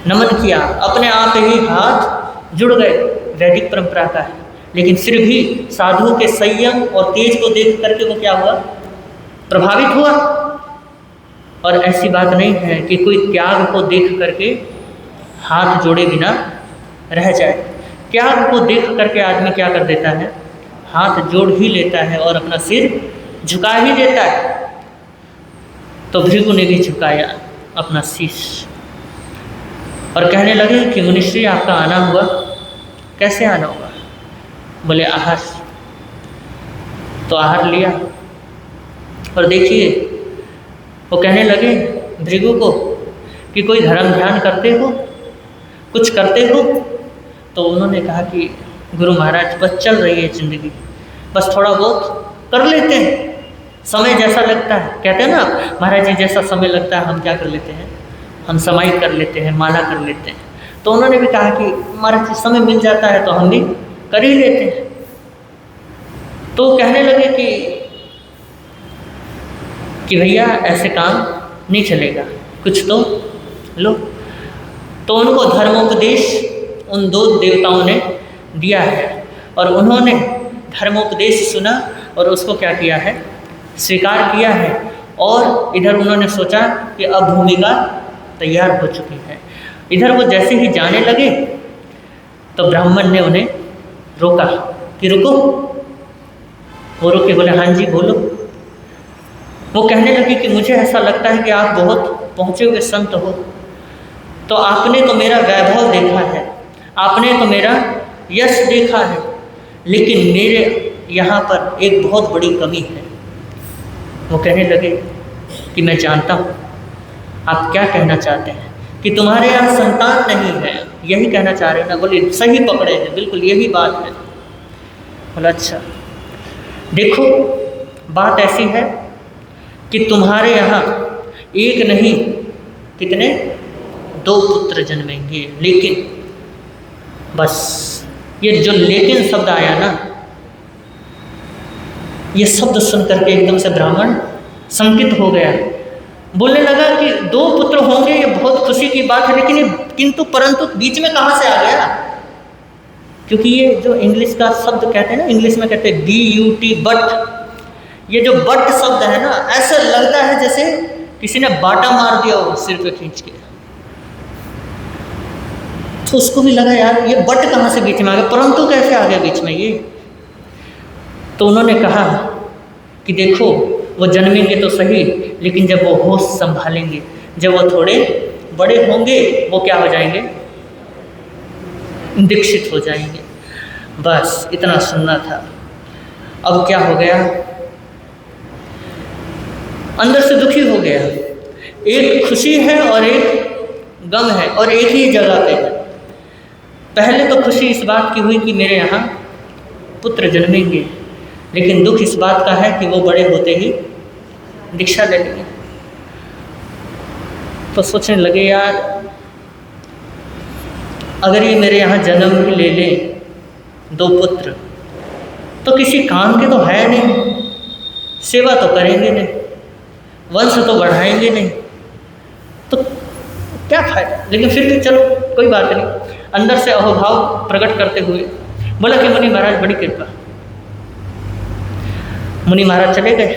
नमन किया। अपने आप ही हाथ जुड़ गए, वैदिक परंपरा का है। लेकिन फिर भी साधु के संयम और तेज को देख करके वो क्या हुआ? प्रभावित हुआ। और ऐसी बात नहीं है कि कोई त्याग को देख करके हाथ जोड़े बिना रह जाए। त्याग को देख करके आदमी क्या कर देता है? हाथ जोड़ ही लेता है और अपना सिर झुका ही देता है। तो भृगु ने भी झुकाया अपना शीश और कहने लगे कि मुनिश्री आपका आना हुआ। कैसे आना हुआ? बोले आहार। तो आहार लिया। और देखिए वो कहने लगे भृगु को कि कोई धर्म ध्यान करते हो, कुछ करते हो? तो उन्होंने कहा कि गुरु महाराज बस चल रही है ज़िंदगी, बस थोड़ा बहुत कर लेते हैं, समय जैसा लगता है। कहते हैं ना महाराज जी, जैसा समय लगता है हम क्या कर लेते हैं? हम समाई कर लेते हैं, माला कर लेते हैं। तो उन्होंने भी कहा कि महाराज जी समय मिल जाता है तो हम भी कर ही लेते हैं। तो कहने लगे कि भैया ऐसे काम नहीं चलेगा, कुछ तो लो। तो उनको धर्मोपदेश उन दो देवताओं ने दिया है और उन्होंने धर्मोपदेश सुना और उसको क्या किया है, स्वीकार किया है। और इधर उन्होंने सोचा कि अब भूमिका तैयार हो चुकी है। इधर वो जैसे ही जाने लगे तो ब्राह्मण ने उन्हें रोका कि रुको। वो रुके, बोले हाँ जी बोलो। वो कहने लगे कि मुझे ऐसा लगता है कि आप बहुत पहुँचे हुए संत हो, तो आपने तो मेरा वैभव देखा है, आपने तो मेरा यश देखा है, लेकिन मेरे यहाँ पर एक बहुत बड़ी कमी है। वो कहने लगे कि मैं जानता हूँ आप क्या कहना चाहते हैं, कि तुम्हारे यहाँ संतान नहीं है, यही कहना चाह रहे हैं ना। बोले सही पकड़े हैं, बिल्कुल यही बात है। बोला अच्छा देखो, बात ऐसी है कि तुम्हारे यहाँ एक नहीं कितने 2 पुत्र जन्मेंगे, लेकिन बस ये जो लेकिन शब्द आया ना, ये शब्द सुन करके एकदम से ब्राह्मण शंकित हो गया। बोलने लगा कि 2 पुत्र होंगे, ये बहुत खुशी की बात है, लेकिन ये किंतु परंतु बीच में कहाँ से आ गया? क्योंकि ये जो इंग्लिश का शब्द कहते हैं ना, इंग्लिश में कहते हैं BUT बट। ये जो बट शब्द है ना, ऐसा लगता है जैसे किसी ने बाटा मार दिया हो सिर पे खींच के। तो उसको भी लगा यार ये बट कहाँ से बीच में आ गया, परंतु कैसे आ गया बीच में ये। तो उन्होंने कहा कि देखो वो जन्मेंगे तो सही, लेकिन जब वो होश संभालेंगे, जब वो थोड़े बड़े होंगे, वो क्या हो जाएंगे, दीक्षित हो जाएंगे। बस इतना सुनना था। अब क्या हो गया, अंदर से दुखी हो गया। एक खुशी है और एक गम है, और एक ही जगह पे है। पहले तो खुशी इस बात की हुई कि मेरे यहाँ पुत्र जन्मेंगे, लेकिन दुख इस बात का है कि वो बड़े होते ही दीक्षा ले लेंगे। तो सोचने लगे यार अगर ये मेरे यहाँ जन्म ही ले ले 2 पुत्र, तो किसी काम के तो है नहीं, सेवा तो करेंगे नहीं, वंश तो बढ़ाएंगे नहीं, तो क्या फायदा। लेकिन फिर भी चलो कोई बात नहीं, अंदर से अहोभाव प्रकट करते हुए बोला कि मुनि महाराज बड़ी कृपा। मुनि महाराज चले गए,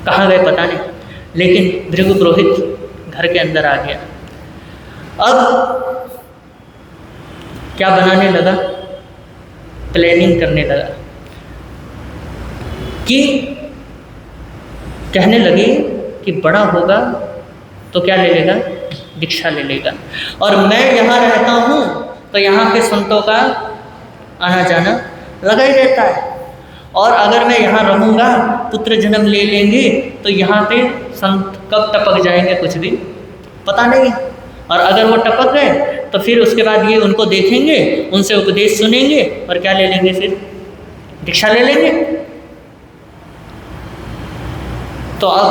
कहाँ गए पता नहीं, लेकिन भृगु पुरोहित घर के अंदर आ गया। अब क्या बनाने लगा, प्लानिंग करने लगा कि कहने लगे कि बड़ा होगा तो क्या ले लेगा, दीक्षा ले लेगा। और मैं यहाँ रहता हूँ तो यहाँ के संतों का आना जाना लगा ही रहता है, और अगर मैं यहाँ रहूँगा, पुत्र जन्म ले लेंगे तो यहाँ पे संत कब टपक जाएंगे कुछ भी पता नहीं। और अगर वो टपक गए तो फिर उसके बाद ये उनको देखेंगे, उनसे उपदेश सुनेंगे और क्या ले लेंगे, फिर दीक्षा ले लेंगे। तो अब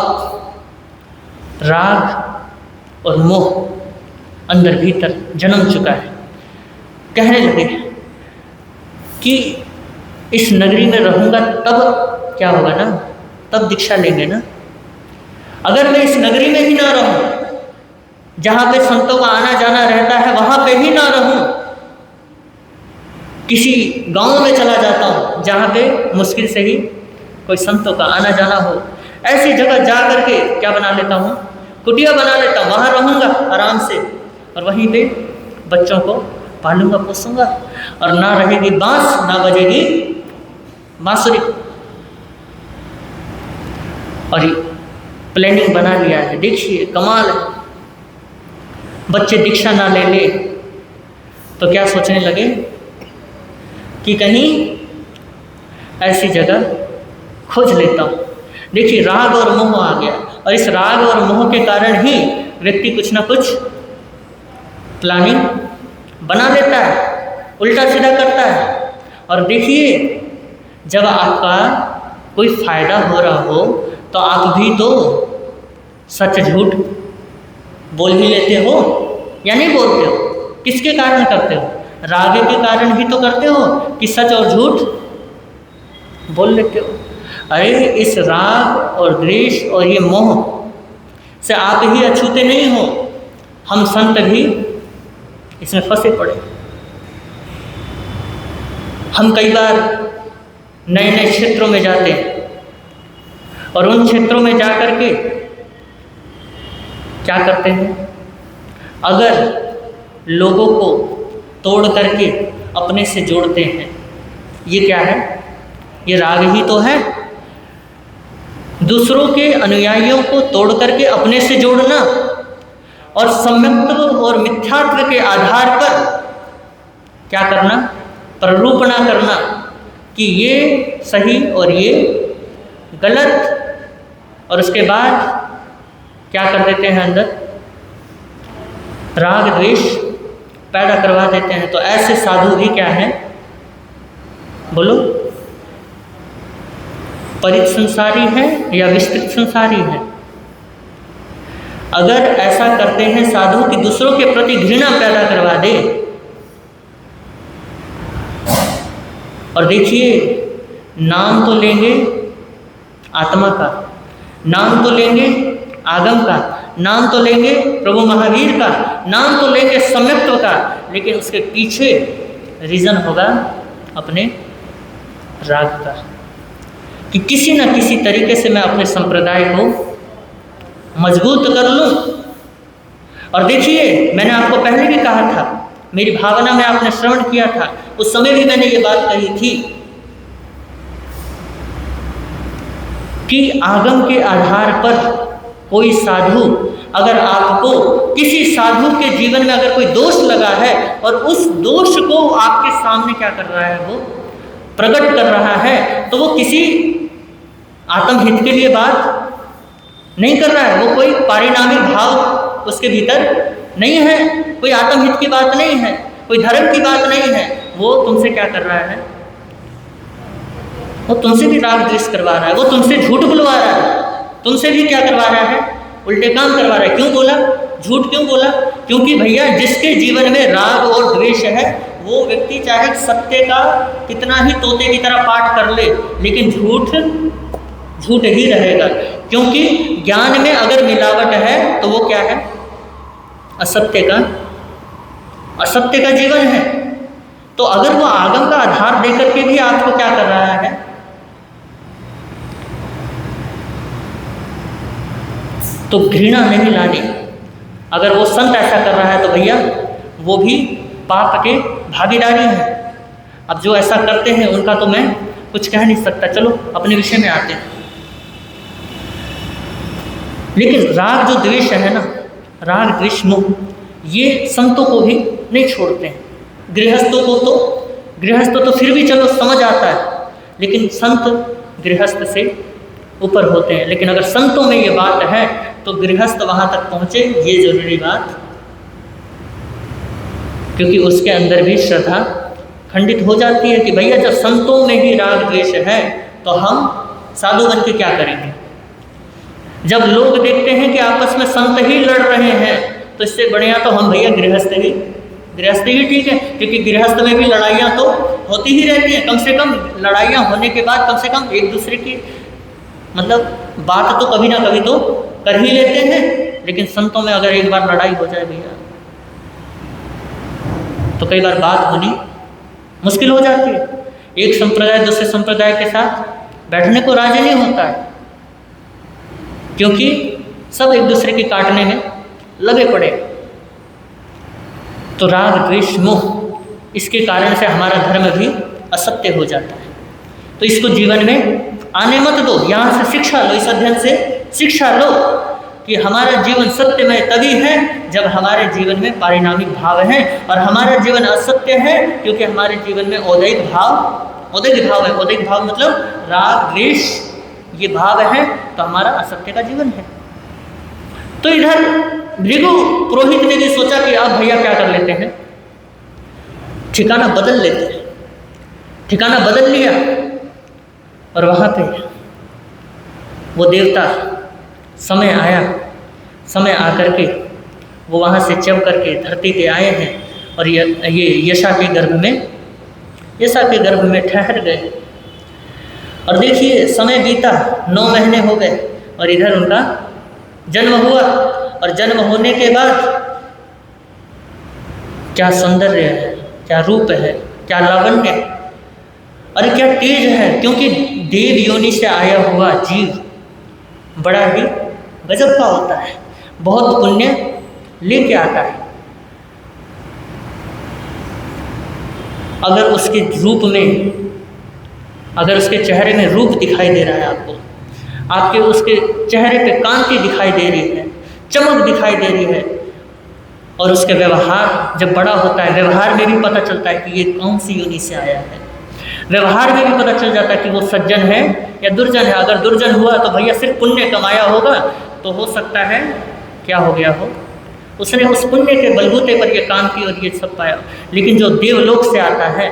राग और मोह अंदर भीतर जन्म चुका है। कहने लगे कि इस नगरी में रहूँगा तब क्या होगा ना, तब दीक्षा लेंगे ना। अगर मैं इस नगरी में ही ना रहूँ, जहाँ पे संतों का आना जाना रहता है वहाँ पे ही ना रहूँ, किसी गांव में चला जाता हूँ जहाँ पे मुश्किल से ही कोई संतों का आना जाना हो, ऐसी जगह जा करके क्या बना लेता हूँ, कुटिया बना लेता हूँ, वहाँ रहूँगा आराम से, और वहीं पे बच्चों को पालूंगा पोसूंगा, और ना रहेगी बांस ना बजेगी बांसुरी। और प्लानिंग बना लिया है, देखिए कमाल है। बच्चे दीक्षा ना ले ले तो क्या सोचने लगे कि कहीं ऐसी जगह खोज लेता हूँ। देखिए राग और मोह आ गया, और इस राग और मोह के कारण ही व्यक्ति कुछ ना कुछ प्लानिंग बना लेता है, उल्टा सीधा करता है। और देखिए जब आपका कोई फायदा हो रहा हो तो आप भी तो सच झूठ बोल ही लेते हो या नहीं बोलते हो, किसके कारण करते हो, राग के कारण ही तो करते हो कि सच और झूठ बोल लेते हो। अरे इस राग और द्वेष और ये मोह से आप ही अछूते नहीं हो, हम संत भी इसमें फंसे पड़े। हम कई बार नए नए क्षेत्रों में जाते हैं और उन क्षेत्रों में जा कर के क्या करते हैं, अगर लोगों को तोड़ करके अपने से जोड़ते हैं। ये क्या है? ये राग ही तो है। दूसरों के अनुयायियों को तोड़ करके अपने से जोड़ना और सम्यक्त्व और मिथ्यात्व के आधार पर क्या करना, प्ररूपणा करना कि ये सही और ये गलत, और उसके बाद क्या कर देते हैं, अंदर राग द्वेष पैदा करवा देते हैं। तो ऐसे साधु भी क्या हैं, बोलो, परित संसारी है या विस्तृत संसारी है? अगर ऐसा करते हैं साधु कि दूसरों के प्रति घृणा पैदा करवा दे, और देखिए नाम तो लेंगे आत्मा का, नाम तो लेंगे आगम का, नाम तो लेंगे प्रभु महावीर का, नाम तो लेंगे सम्यक्त्व का, लेकिन उसके पीछे रीजन होगा अपने राग का, कि किसी न किसी तरीके से मैं अपने संप्रदाय को मजबूत कर लूं। और देखिए मैंने आपको पहले भी कहा था, मेरी भावना में आपने श्रवण किया था, उस समय भी मैंने ये बात कही थी कि आगम के आधार पर कोई साधु, अगर आपको किसी साधु के जीवन में अगर कोई दोष लगा है और उस दोष को आपके सामने क्या कर रहा है, वो प्रकट कर रहा है, तो वो किसी आत्महित के लिए बात नहीं कर रहा है, वो कोई पारिणामिक भाव उसके भीतर नहीं है, कोई आत्महित की बात नहीं है, कोई धर्म की बात नहीं है। वो तुमसे क्या कर रहा है, वो तुमसे भी राग द्वेष करवा रहा है, वो तुमसे झूठ बुलवा रहा है, तुमसे भी क्या करवा रहा है, उल्टे काम करवा रहा है। क्यों बोला झूठ, क्यों बोला? क्योंकि भैया जिसके जीवन में राग और द्वेष है वो व्यक्ति चाहे सत्य का कितना ही तोते की तरह पाठ कर ले, लेकिन झूठ ही रहेगा। क्योंकि ज्ञान में अगर मिलावट है तो वो क्या है, असत्य का जीवन है। तो अगर वो आगम का आधार देकर के भी आपको क्या कर रहा है, तो घृणा नहीं लानी। अगर वो संत ऐसा कर रहा है तो भैया वो भी पाप के भागीदारी हैं। अब जो ऐसा करते हैं उनका तो मैं कुछ कह नहीं सकता। चलो अपने विषय में आते हैं। लेकिन राग जो द्वेष है ना, राग द्वेष मोह, ये संतों को भी नहीं छोड़ते हैं। गृहस्थ तो फिर भी चलो समझ आता है, लेकिन संत गृहस्थ से ऊपर होते हैं। लेकिन अगर संतों में ये बात है तो गृहस्थ वहाँ तक पहुँचे, ये जरूरी बात, क्योंकि उसके अंदर भी श्रद्धा खंडित हो जाती है कि भैया जब संतों में ही राग द्वेष है तो हम साधु बन के क्या करेंगे। जब लोग देखते हैं कि आपस में संत ही लड़ रहे हैं तो इससे बढ़िया तो हम भैया गृहस्थ ही ठीक है, क्योंकि गृहस्थ में भी लड़ाइयाँ तो होती ही रहती हैं। कम से कम लड़ाइयाँ होने के बाद कम से कम एक दूसरे की मतलब बात तो कभी ना कभी तो कर ही लेते हैं। लेकिन संतों में अगर एक बार लड़ाई हो जाए भैया तो कई बार बात होनी मुश्किल हो जाती है। एक संप्रदाय दूसरे संप्रदाय के साथ बैठने को राजी नहीं होता है, क्योंकि सब एक दूसरे के काटने में लगे पड़े। तो राग द्वेष मोह, इसके कारण से हमारा धर्म भी असत्य हो जाता है। तो इसको जीवन में आने मत दो। यहाँ से शिक्षा लो, इस अध्ययन से शिक्षा लो कि हमारा जीवन सत्यमय तभी है जब हमारे जीवन में पारिणामिक भाव है, और हमारा जीवन असत्य है क्योंकि हमारे जीवन में औदैहिक भाव है। औदैहिक भाव मतलब राग द्वेष, ये भाव है, तो हमारा असत्य का जीवन है। तो इधर भृगु पुरोहित ने भी सोचा कि अब भैया क्या कर लेते हैं, ठिकाना बदल लेते हैं। ठिकाना बदल लिया और वहाँ पे वो देवता समय आकर के वो वहाँ से चव करके धरती पे आए हैं और ये यशा के गर्भ में ठहर गए। और देखिए समय बीता, 9 महीने हो गए और इधर उनका जन्म हुआ। और जन्म होने के बाद क्या सौंदर्य है, क्या रूप है, क्या लावण्य, अरे क्या तेज है, क्योंकि देव योनि से आया हुआ जीव बड़ा ही गजब का होता है, बहुत पुण्य लेके आता है। अगर उसके रूप में, अगर उसके चेहरे में रूप दिखाई दे रहा है आपको, आपके उसके चेहरे पे कांति दिखाई दे रही है, चमक दिखाई दे रही है, और उसके व्यवहार जब बड़ा होता है, व्यवहार में भी पता चलता है कि ये कौन सी योनि से आया है। व्यवहार में भी पता चल जाता है कि वो सज्जन है या दुर्जन है। अगर दुर्जन हुआ तो भैया सिर्फ पुण्य कमाया होगा, तो हो सकता है क्या हो गया हो, उसने उस पुण्य के बलबूते पर ये काम की और ये सब पाया। लेकिन जो देवलोक से आता है,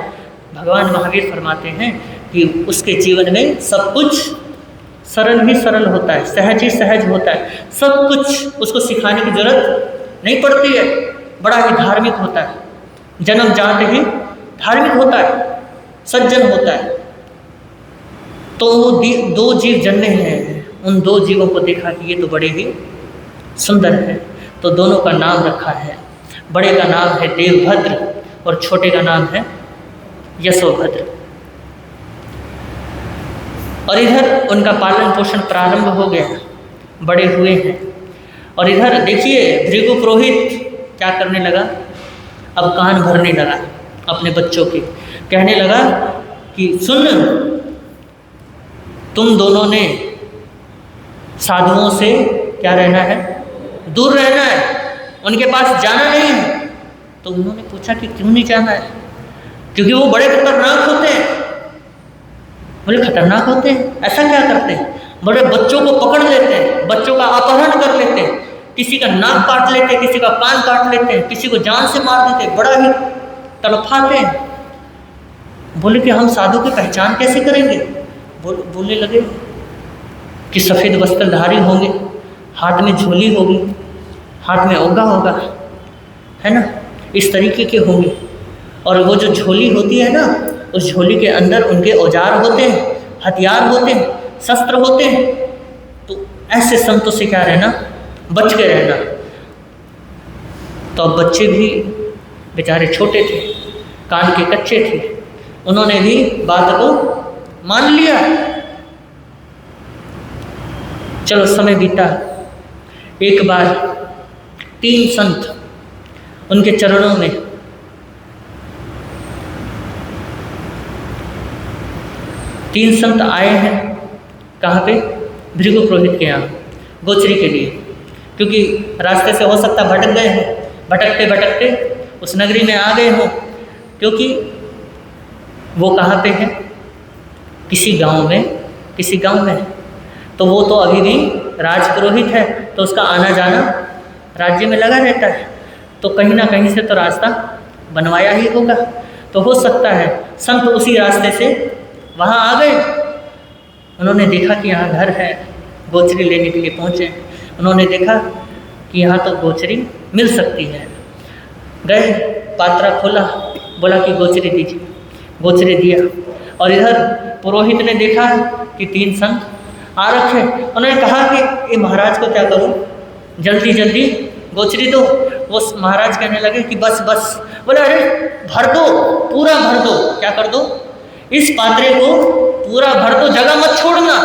भगवान महावीर फरमाते हैं कि उसके जीवन में सब कुछ सरल ही सरल होता है, सहज ही सहज होता है, सब कुछ उसको सिखाने की जरूरत नहीं पड़ती है, बड़ा ही धार्मिक होता है, जन्म जाते ही धार्मिक होता है, सज्जन होता है। तो वो 2 जीव जन्मे हैं, उन 2 जीवों को देखा कि ये तो बड़े ही सुंदर हैं, तो दोनों का नाम रखा है। बड़े का नाम है देवभद्र और छोटे का नाम है यशोभद्र। और इधर उनका पालन पोषण प्रारंभ हो गया, बड़े हुए हैं। और इधर देखिए भृगु पुरोहित क्या करने लगा, अब कान भरने लगा अपने बच्चों के, कहने लगा कि सुन, तुम दोनों ने साधुओं से क्या रहना है, दूर रहना है, उनके पास जाना नहीं है। तो उन्होंने पूछा कि क्यों नहीं जाना है, क्योंकि वो बड़े खतरनाक होते हैं। बोले खतरनाक होते हैं, ऐसा क्या करते हैं? बड़े बच्चों को पकड़ लेते हैं, बच्चों का अपहरण कर लेते हैं, किसी का नाक काट लेते हैं, किसी का कान काट लेते हैं, किसी को जान से मार देते हैं, बड़ा ही तड़फाते हैं। बोले कि हम साधु की पहचान कैसे करेंगे? बोलने लगे कि सफ़ेद वस्त्रधारी होंगे, हाथ में झोली होगी, हाथ में ओगा होगा, है ना, इस तरीके के होंगे। और वो जो झोली होती है ना, उस झोली के अंदर उनके औजार होते हैं, हथियार होते हैं, शस्त्र होते हैं। तो ऐसे संतों से क्या रहना, बच के रहना। तो अब बच्चे भी बेचारे छोटे थे, कान के कच्चे थे, उन्होंने भी बात को मान लिया। चलो समय बीता, एक बार 3 संत उनके चरणों में तीन संत आए हैं। कहाँ पे? भृगु पुरोहित के यहाँ गोचरी के लिए, क्योंकि रास्ते से हो सकता भटक गए हों, भटकते भटकते उस नगरी में आ गए हों। क्योंकि वो कहाँ पे है? किसी गांव में है। तो वो तो अभी भी राजपुरोहित है, तो उसका आना जाना राज्य में लगा रहता है, तो कहीं ना कहीं से तो रास्ता बनवाया ही होगा। तो हो सकता है संत उसी रास्ते से वहाँ आ गए। उन्होंने देखा कि यहाँ घर है, गोचरी लेने के लिए पहुँचे। उन्होंने देखा कि यहाँ तो गोचरी मिल सकती है। गए, पात्रा खोला, बोला कि गोचरी दीजिए, गोचरी दिया। और इधर पुरोहित ने देखा कि 3 संत आ रखे। उन्होंने कहा कि ये महाराज को क्या करूं, जल्दी जल्दी गोचरी दो। वो महाराज कहने लगे कि बस बस। बोले अरे भर दो, पूरा भर दो। क्या कर दो? इस पात्रे को पूरा भर दो, जगह मत छोड़ना।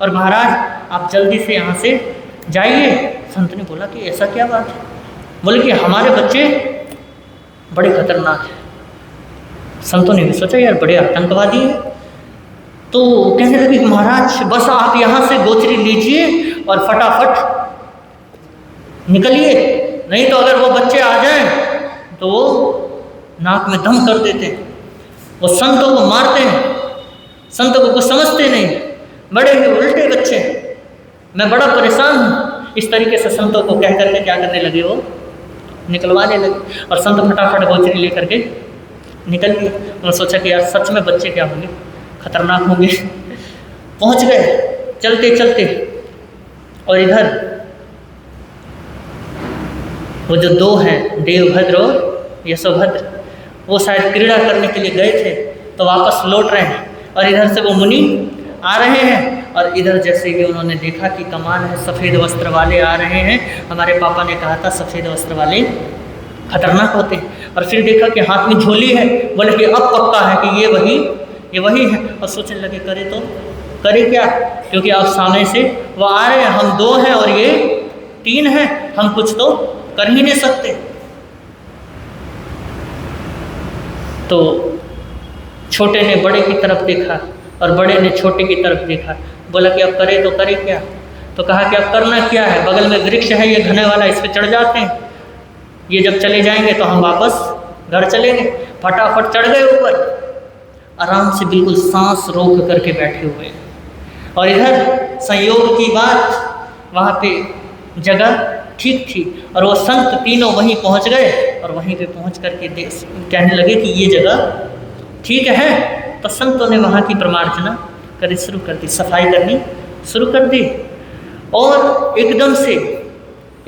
और महाराज आप जल्दी से यहाँ से जाइए। संत ने बोला कि ऐसा क्या बात है? बोले कि हमारे बच्चे बड़े खतरनाक हैं। संतों ने भी सोचा यार बड़े आतंकवादी हैं। तो कहने लगे महाराज बस आप यहाँ से गोचरी लीजिए और फटाफट निकलिए, नहीं तो अगर वो बच्चे आ जाएं तो वो नाक में दम कर देते हैं, वो संतों को मारते हैं, संतों को कुछ समझते नहीं, बड़े ही उल्टे बच्चे हैं, मैं बड़ा परेशान हूँ। इस तरीके से संतों को कह करके क्या करने लगे, वो निकलवाने लगे। और संत फटाफट गोचरी लेकर के निकल गए। उन्होंने सोचा कि यार सच में बच्चे क्या होंगे, खतरनाक होंगे। पहुँच गए चलते चलते। और इधर वो जो 2 हैं, देवभद्र और यशोभद्र, वो शायद क्रीड़ा करने के लिए गए थे तो वापस लौट रहे हैं, और इधर से वो मुनि आ रहे हैं, और इधर जैसे ही उन्होंने देखा कि कमाल है, सफ़ेद वस्त्र वाले आ रहे हैं। हमारे पापा ने कहा था सफ़ेद वस्त्र वाले खतरनाक होते हैं। और फिर देखा कि हाथ में झोली है, बोले कि अब पक्का है कि ये वही है। और सोचने लगे करे क्या, क्योंकि अब सामने से वो आ रहे हैं, हम 2 हैं और ये 3 हैं, हम कुछ तो कर ही नहीं सकते। तो छोटे ने बड़े की तरफ देखा और बड़े ने छोटे की तरफ देखा, बोला कि अब करे तो करे क्या। तो कहा कि अब करना क्या है, बगल में वृक्ष है ये घने वाला, इस पर चढ़ जाते हैं, ये जब चले जाएंगे तो हम वापस घर चलेंगे। फटाफट चढ़ गए ऊपर, आराम से बिल्कुल सांस रोक करके बैठे हुए। और इधर संयोग की बात, वहाँ पे जगह ठीक थी और वो संत तीनों वहीं पहुँच गए, और वहीं पे पहुँच करके कहने लगे कि ये जगह ठीक है। तो संतों ने वहाँ की प्रमार्जना करनी शुरू कर दी, सफाई करनी शुरू कर दी। और एकदम से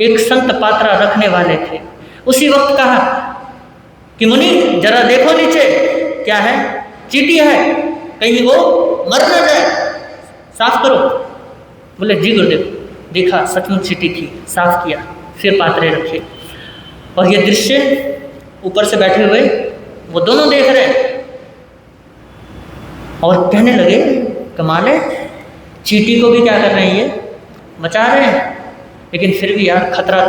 एक संत पात्रा रखने वाले थे, उसी वक्त कहा कि मुनि जरा देखो नीचे क्या है, चींटी है, कहीं वो मर न जाए, साफ करो। बोले जी गुरुदेव। देखा सचमुच चींटी थी, साफ किया, फिर पात्रे रखे। और ये दृश्य ऊपर से बैठे हुए वो दोनों देख रहे हैं और कहने लगे कमाल है, चींटी को भी क्या कर रहे हैं, ये बचा रहे हैं, लेकिन फिर भी यार खतरा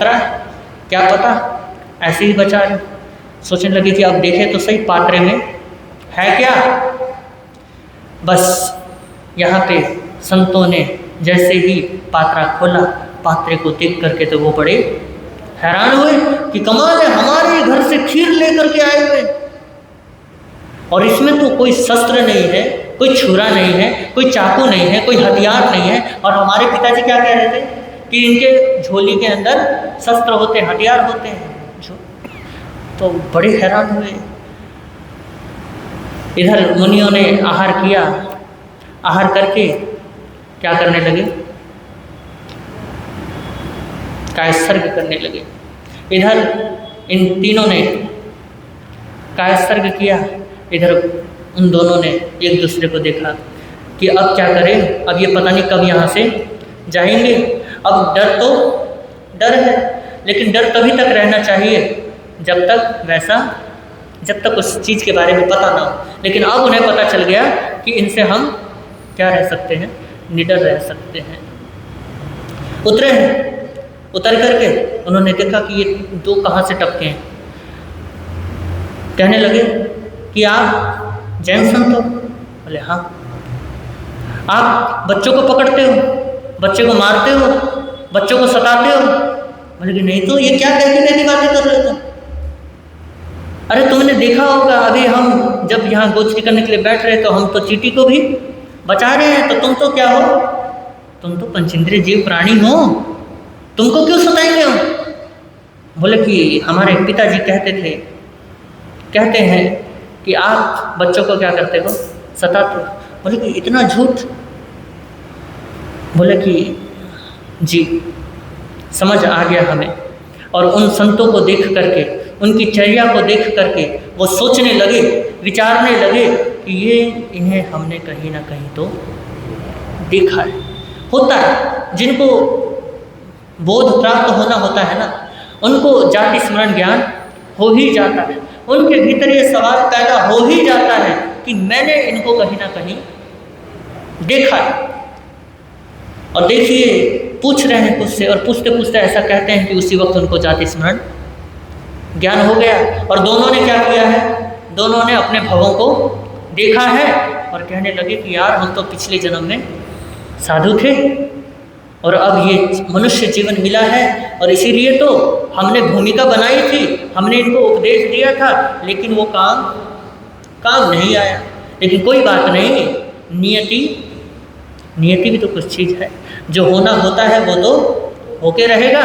है, क्या पता ऐसे ही बचा रहे। सोचने लगे कि अब देखें तो सही पात्रे में है क्या। बस यहाँ पे संतों ने जैसे ही पात्रा खोला, पात्रे को देख करके तो वो बड़े हैरान हुए कि कमाल है, हमारे घर से खीर लेकर के आए हुए, और इसमें तो कोई शस्त्र नहीं है, कोई छुरा नहीं है, कोई चाकू नहीं है, कोई हथियार नहीं है। और हमारे पिताजी क्या कह रहे थे कि इनके झोली के अंदर शस्त्र होते हैं, हथियार होते हैं। तो बड़े हैरान हुए। इधर मुनियों ने आहार किया, आहार करके क्या करने लगे, कायसर्ग करने लगे। इधर इन तीनों ने कायसर्ग किया, इधर उन दोनों ने एक दूसरे को देखा कि अब क्या करें, अब ये पता नहीं कब यहाँ से जाएंगे। अब डर है, लेकिन डर तभी तक रहना चाहिए जब तक उस चीज़ के बारे में पता ना हो। लेकिन अब उन्हें पता चल गया कि इनसे हम क्या रह सकते हैं, निडर रह सकते हैं। उतर करके उन्होंने देखा कि ये 2 कहाँ से टपके हैं। कहने लगे कि आप जैन संत हो? बोले हाँ। आप बच्चों को पकड़ते हो, बच्चे को मारते हो, बच्चों को सताते हो? बोले कि नहीं। तो ये क्या कहती बातें कर रहे हो तुम? अरे तुमने देखा होगा, अभी हम जब यहाँ गोचरी करने के लिए बैठ रहे तो हम तो चींटी को भी बचा रहे हैं, तो तुम तो क्या हो, तुम तो पंचेंद्रिय जीव प्राणी हो, तुमको क्यों सताएंगे हम? बोले कि हमारे पिताजी कहते हैं कि आप बच्चों को क्या करते हो, सताते हो। बोले कि इतना झूठ? बोले कि जी समझ आ गया हमें। और उन संतों को देख करके, उनकी चर्या को देख करके वो सोचने लगे, विचारने लगे कि ये इन्हें हमने कहीं ना कहीं तो देखा है। होता है जिनको बोध प्राप्त होना होता है ना, उनको जाति स्मरण ज्ञान हो ही जाता है, उनके भीतर ये सवाल पैदा हो ही जाता है कि मैंने इनको कहीं ना कहीं देखा है। और देखिए पूछ रहे हैं कुछ से, और पूछते पूछते ऐसा कहते हैं कि उसी वक्त उनको जाति स्मरण ज्ञान हो गया। और दोनों ने क्या किया है, दोनों ने अपने भवों को देखा है और कहने लगे कि यार हम तो पिछले जन्म में साधु थे और अब ये मनुष्य जीवन मिला है, और इसीलिए तो हमने भूमिका बनाई थी, हमने इनको उपदेश दिया था, लेकिन वो काम नहीं आया। लेकिन कोई बात नहीं, नियति भी तो कुछ चीज़ है, जो होना होता है वो तो होके रहेगा।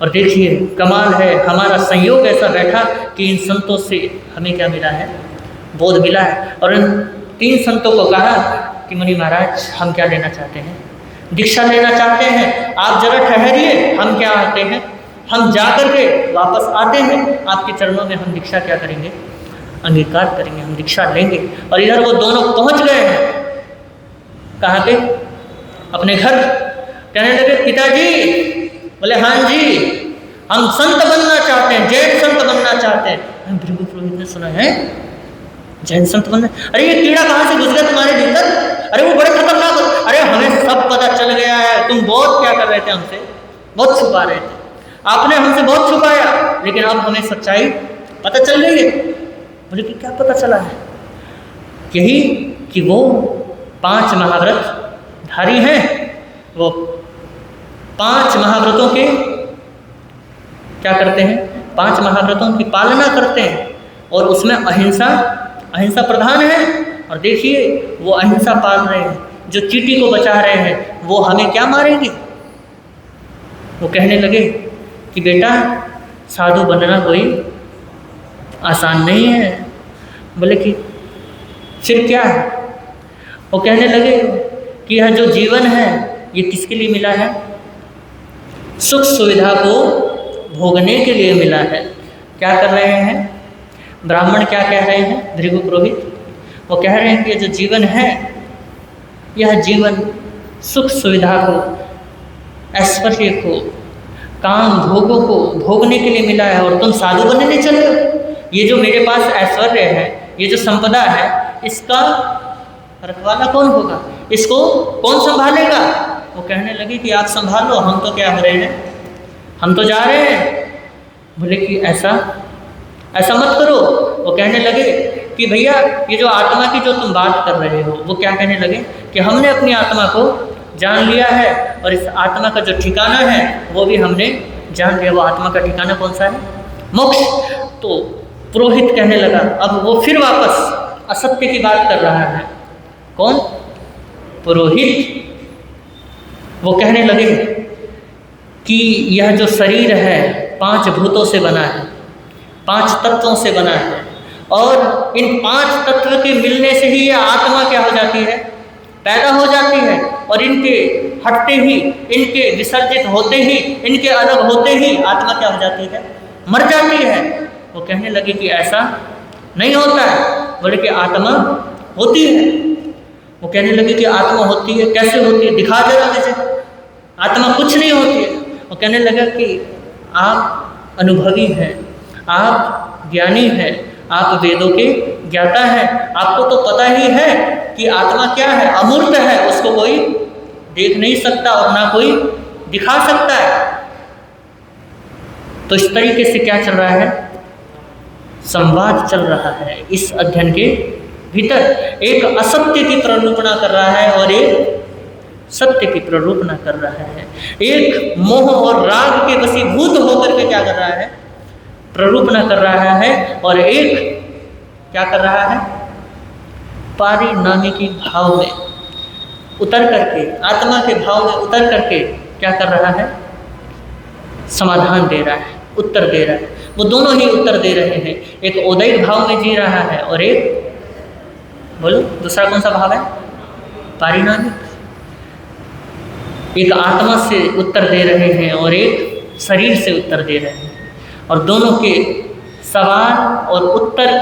और देखिए कमाल है, हमारा संयोग ऐसा बैठा कि इन संतों से हमें क्या मिला है, बोध मिला है। और इन 3 संतों को कहा कि मुनि महाराज हम क्या लेना चाहते हैं, दीक्षा लेना चाहते हैं, आप जरा ठहरिए, हम क्या आते हैं, हम जा कर के वापस आते हैं, आपके चरणों में हम दीक्षा क्या करेंगे, अंगीकार करेंगे, हम दीक्षा लेंगे। और इधर वो दोनों पहुंच गए हैं, कहाँ पे, अपने घर। कहने लगे पिताजी, बोले हाँ जी, हम संत बनना चाहते हैं, जैन संत बनना चाहते हैं। भृगु पुरोहित ने सुना है जैन संत बनना, अरे ये कीड़ा कहाँ से घुस गया तुम्हारे भीतर, अरे वो बड़े खतरनाक, अरे हमें सब पता चल गया है, तुम बहुत क्या कर रहे थे हमसे, बहुत छुपा रहे थे, आपने हमसे बहुत छुपाया, लेकिन अब हमें सच्चाई पता चल गई है। मुझे कि क्या पता चला है, यही कि वो 5 महाव्रत धारी हैं, वो 5 महाव्रतों के क्या करते हैं, 5 महाव्रतों की पालना करते हैं, और उसमें अहिंसा प्रधान है। और देखिए वो अहिंसा पाल रहे हैं, जो चींटी को बचा रहे हैं वो हमें क्या मारेंगे। वो कहने लगे कि बेटा साधु बनना कोई आसान नहीं है। बोले कि फिर क्या है। वो कहने लगे कि यह जो जीवन है ये किसके लिए मिला है, सुख सुविधा को भोगने के लिए मिला है। क्या कर रहे हैं ब्राह्मण, क्या कह रहे हैं भृगु पुरोहित, वो कह रहे हैं कि जो जीवन है यह जीवन सुख सुविधा को, ऐश्वर्य को, काम भोगों को भोगने के लिए मिला है, और तुम साधु बनने चले हो। ये जो मेरे पास ऐश्वर्य है, ये जो संपदा है, इसका रखवाला कौन होगा, इसको कौन संभालेगा। वो कहने लगे कि आप संभाल लो, हम तो क्या हो रहे हैं, हम तो जा रहे हैं। बोले कि ऐसा मत करो। वो कहने लगे कि भैया ये जो आत्मा की जो तुम बात कर रहे हो, वो क्या कहने लगे कि हमने अपनी आत्मा को जान लिया है, और इस आत्मा का जो ठिकाना है वो भी हमने जान लिया। वो आत्मा का ठिकाना कौन सा है, मोक्ष। तो पुरोहित कहने लगा, अब वो फिर वापस असत्य की बात कर रहा है। कौन, पुरोहित। वो कहने लगे कि यह जो शरीर है 5 भूतों से बना है, 5 तत्वों से बना है, और इन 5 तत्व के मिलने से ही यह आत्मा क्या हो जाती है, पैदा हो जाती है, और इनके हटते ही, इनके विसर्जित होते ही, इनके अलग होते ही आत्मा क्या हो जाती है, मर जाती है। वो कहने लगे कि ऐसा नहीं होता है। बोले कि आत्मा होती है। वो कहने लगे कि आत्मा होती है, कैसे होती है, दिखा जरा मुझे, आत्मा कुछ नहीं होती है। वो कहने लगा कि आप अनुभवी हैं, आप ज्ञानी हैं, आप वेदों के ज्ञाता हैं, आपको तो पता ही है कि आत्मा क्या है, अमूर्त है, उसको कोई देख नहीं सकता और ना कोई दिखा सकता है। तो इस तरीके से क्या चल रहा है, संवाद चल रहा है इस अध्ययन के भीतर। एक असत्य की प्ररूपणा कर रहा है और एक सत्य की प्ररूपणा कर रहा है। एक मोह और राग के वशीभूत होकर के क्या कर रहा है, प्ररूपणा कर रहा है, और एक क्या कर रहा है, पारिणामिकी भाव में उतर करके, आत्मा के भाव में उतर करके क्या कर रहा है, समाधान दे रहा है, उत्तर दे रहा है। वो दोनों ही उत्तर दे रहे हैं। एक उदयिक भाव में जी रहा है, और एक, बोलो दूसरा कौन सा भाव है, पारिणामिक। एक आत्मा से उत्तर दे रहे हैं और एक शरीर से उत्तर दे रहे हैं, और दोनों के सवाल और उत्तर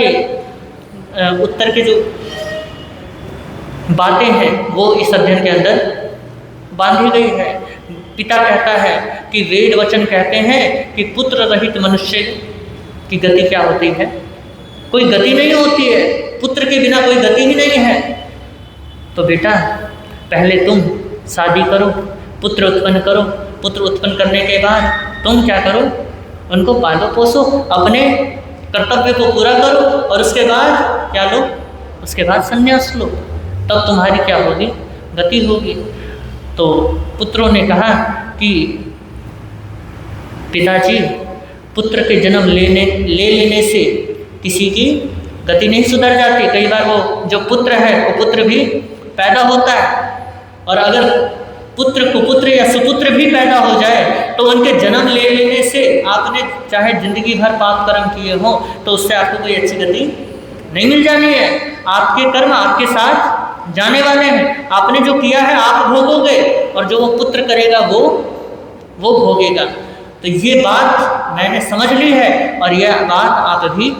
के जो बातें हैं वो इस अध्ययन के अंदर बांधी गई है। पिता कहता है कि वेद वचन कहते हैं कि पुत्र रहित मनुष्य की गति क्या होती है, कोई गति नहीं होती है, पुत्र के बिना कोई गति ही नहीं है। तो बेटा पहले तुम शादी करो, पुत्र उत्पन्न करो, पुत्र उत्पन्न करने के बाद तुम क्या करो, उनको पालो पोसो, अपने कर्तव्य को पूरा करो, और उसके बाद क्या लो, उसके बाद संन्यास लो, तब तुम्हारी क्या होगी, गति होगी। तो पुत्रों ने कहा कि पिताजी पुत्र के जन्म ले लेने से किसी की गति नहीं सुधर जाती। कई बार वो जो पुत्र है वो पुत्र भी पैदा होता है, और अगर पुत्र कुपुत्र या सुपुत्र भी पैदा हो जाए तो उनके जन्म ले लेने से आपने चाहे जिंदगी भर पाप कर्म किए हों तो उससे आपको कोई अच्छी गति नहीं मिल जानी है। आपके कर्म आपके साथ जाने वाले हैं, आपने जो किया है आप भोगोगे, और जो वो पुत्र करेगा वो भोगेगा। तो ये बात मैंने समझ ली है और यह बात आप भी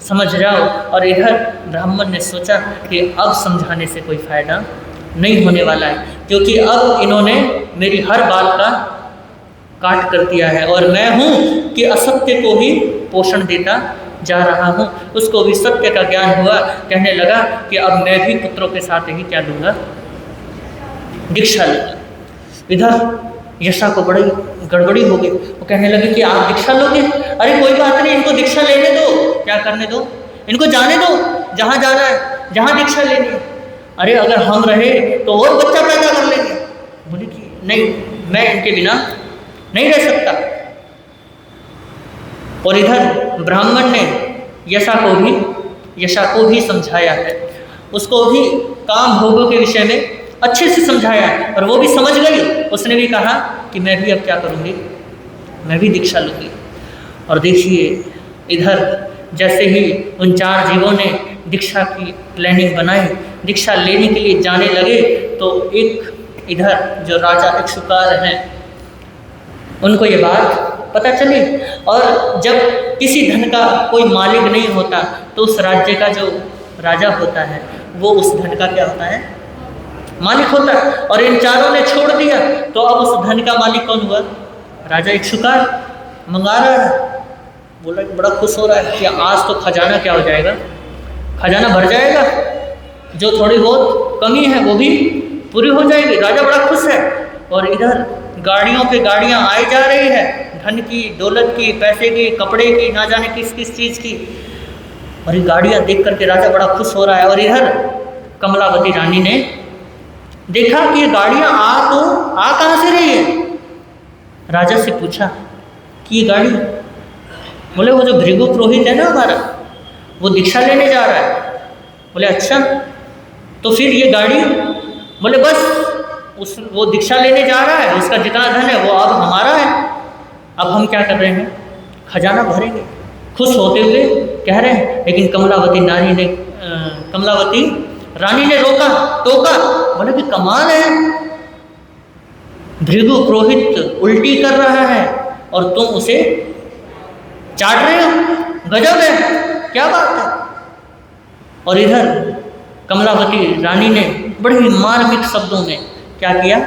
समझ जाओ। और इधर ब्राह्मण ने सोचा कि अब समझाने से कोई फ़ायदा नहीं होने वाला है, क्योंकि अब इन्होंने मेरी हर बात का काट कर दिया है और मैं हूँ कि असत्य को ही पोषण देता जा रहा हूँ। उसको भी सत्य का ज्ञान हुआ, कहने लगा कि अब मैं भी पुत्रों के साथ ही क्या लूँगा, दीक्षा लूँगा। इधर यशा को बड़ी गड़बड़ी हो गई, वो कहने लगे कि आप दीक्षा लोगे? अरे कोई बात नहीं, इनको दीक्षा लेने दो, क्या करने दो, इनको जाने दो जहाँ जाना है, जहाँ दीक्षा लेनी है। अरे अगर हम रहे तो और बच्चा पैदा कर लेंगे। बोले कि नहीं, मैं इनके बिना नहीं रह सकता। और इधर ब्राह्मण ने यशा को भी समझाया है, उसको भी काम भोगों के विषय में अच्छे से समझाया है और वो भी समझ गई। उसने भी कहा कि मैं भी अब क्या करूँगी, मैं भी दीक्षा लूँगी। और देखिए इधर जैसे ही उन 4 जीवों ने दीक्षा की प्लानिंग बनाई, दीक्षा लेने के लिए जाने लगे, तो एक इधर जो राजा इक्ष्वाकु हैं उनको ये बात पता चली। और जब किसी धन का कोई मालिक नहीं होता तो उस राज्य का जो राजा होता है वो उस धन का क्या होता है, मालिक होता है। और इन 4 ने छोड़ दिया तो अब उस धन का मालिक कौन हुआ, राजा इक्ष्वाकु मंगा रहा है। बोला बड़ा खुश हो रहा है कि आज तो खजाना क्या हो जाएगा, खजाना भर जाएगा, जो थोड़ी बहुत कमी है वो भी पूरी हो जाएगी। राजा बड़ा खुश है। और इधर गाड़ियों पे गाड़ियां आई जा रही है, धन की, दौलत की, पैसे की, कपड़े की, ना जाने किस किस चीज़ की। और ये गाड़ियां देख करके राजा बड़ा खुश हो रहा है। और इधर कमलावती रानी ने देखा कि ये गाड़ियां आ कहाँ से रही है। राजा से पूछा कि ये गाड़ी, बोले वो जो भृगु पुरोहित है ना हमारा, वो दीक्षा लेने जा रहा है। बोले अच्छा, तो फिर ये गाड़ी, बोले बस वो दीक्षा लेने जा रहा है, उसका जितना धन है वो अब हमारा है, अब हम क्या कर रहे हैं, खजाना भरेंगे। खुश होते हुए कह रहे हैं। लेकिन कमलावती रानी ने रोका, टोका। बोले कि कमाल है, भृगु पुरोहित उल्टी कर रहा है और तुम उसे चाट रहे हो, गजब है, क्या बात है। और इधर कमलावती रानी ने बड़े ही मार्मिक शब्दों में क्या किया,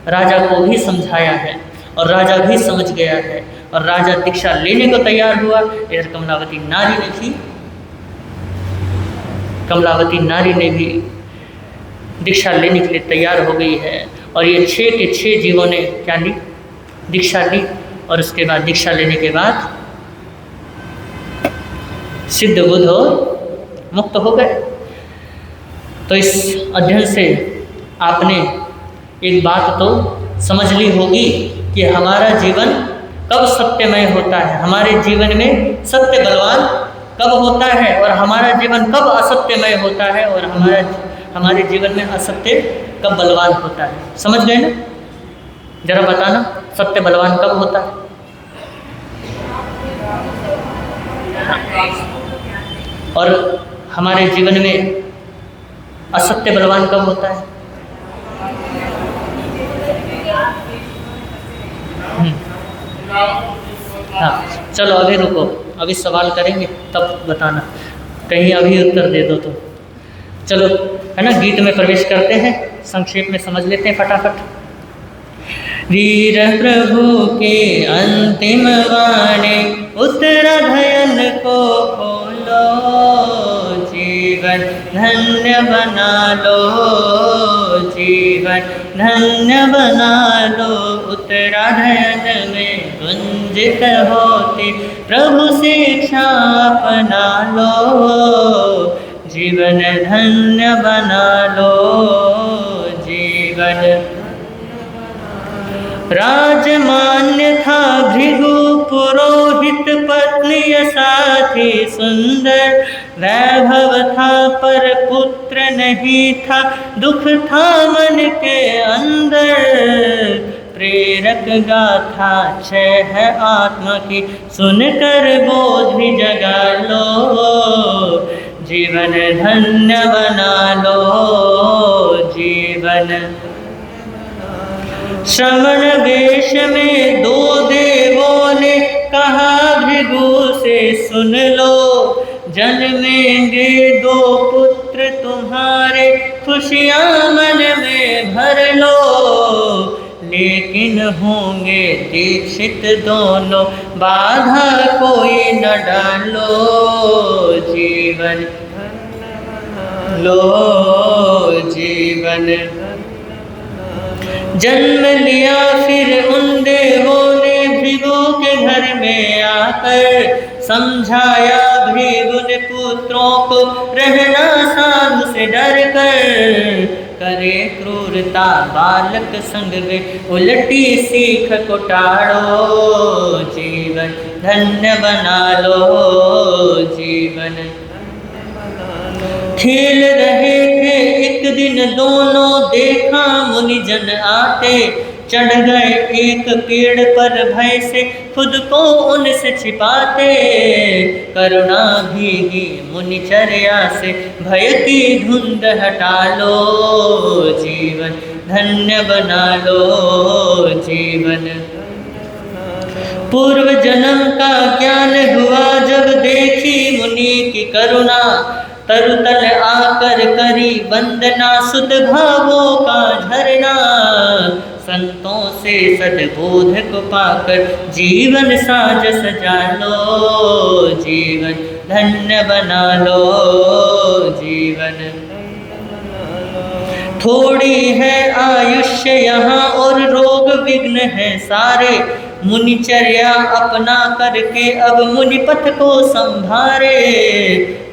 राजा को भी समझाया है और राजा भी समझ गया है और राजा दीक्षा लेने को तैयार हुआ। इधर कमलावती नारी ने भी दीक्षा लेने के लिए तैयार हो गई है। और ये 6 के 6 जीवों ने क्या ली, दीक्षा ली। और उसके बाद दीक्षा लेने के बाद सिद्ध बुद्ध हो मुक्त हो गए। तो इस अध्ययन से आपने एक बात तो समझ ली होगी कि हमारा जीवन कब सत्यमय होता है, हमारे जीवन में सत्य बलवान कब होता है और हमारा जीवन कब असत्यमय होता है और हमारे जीवन में असत्य कब बलवान होता है। समझ गए ना? जरा बताना, सत्य बलवान कब होता है? हाँ। और हमारे जीवन में असत्य बलवान कब होता है? हाँ, चलो अभी रुको, अभी सवाल करेंगे तब बताना, कहीं अभी उत्तर दे दो तो। चलो है ना, गीत में प्रवेश करते हैं, संक्षेप में समझ लेते हैं फटाफट। वीर प्रभु के अंतिम वाणी उत्तराधयन को खोलो, जीवन धन्य बना लो, जीवन धन्य बना लो। उत्तराधयन में गुंजित होती प्रभु शिक्षा अपना लो, जीवन धन्य बना लो, जीवन। राजमान्य था भृगु पुरोहित, पत्नी साथी सुंदर, वैभव था पर पुत्र नहीं था, दुख था मन के अंदर। प्रेरक गाथा 6 है आत्मा की, सुनकर बोध जगा लो, जीवन धन्य बना लो, जीवन। श्रमण वेश में 2 देवों सुन लो, जन्मेंगे 2 पुत्र तुम्हारे, खुशियाँ मन में भर लो, लेकिन होंगे दीक्षित दोनों, बाधा कोई न डालो, जीवन लो जीवन। जन्म लिया फिर उन देवों ने भृगु के घर में आकर, समझाया भृगु ने पुत्रों को रहना साधु से डर कर, करे क्रूरता बालक संग में, उल्टी सीख को टाड़ो, जीवन धन्य बना लो, जीवन। खेल रहे थे एक दिन दोनों, देखा मुनि जन आते, चढ़ गए एक पेड़ पर भय से, खुद को उनसे छिपाते, करुणा भीगी मुनिचर्या से, भय की धुंध हटा लो, जीवन धन्य बना लो, जीवन। पूर्व जन्म का ज्ञान हुआ जब देखी मुनि की करुणा, तरुतल आकर करी वंदना, सुध भावों का झरना, संतों से सद्बोध को पाकर, जीवन साज सजा लो, जीवन धन्य बना लो, जीवन। थोड़ी है आयुष्य यहाँ और रोग विघ्न है सारे, मुनिचर्या अपना करके अब मुनि पथ को संभारे,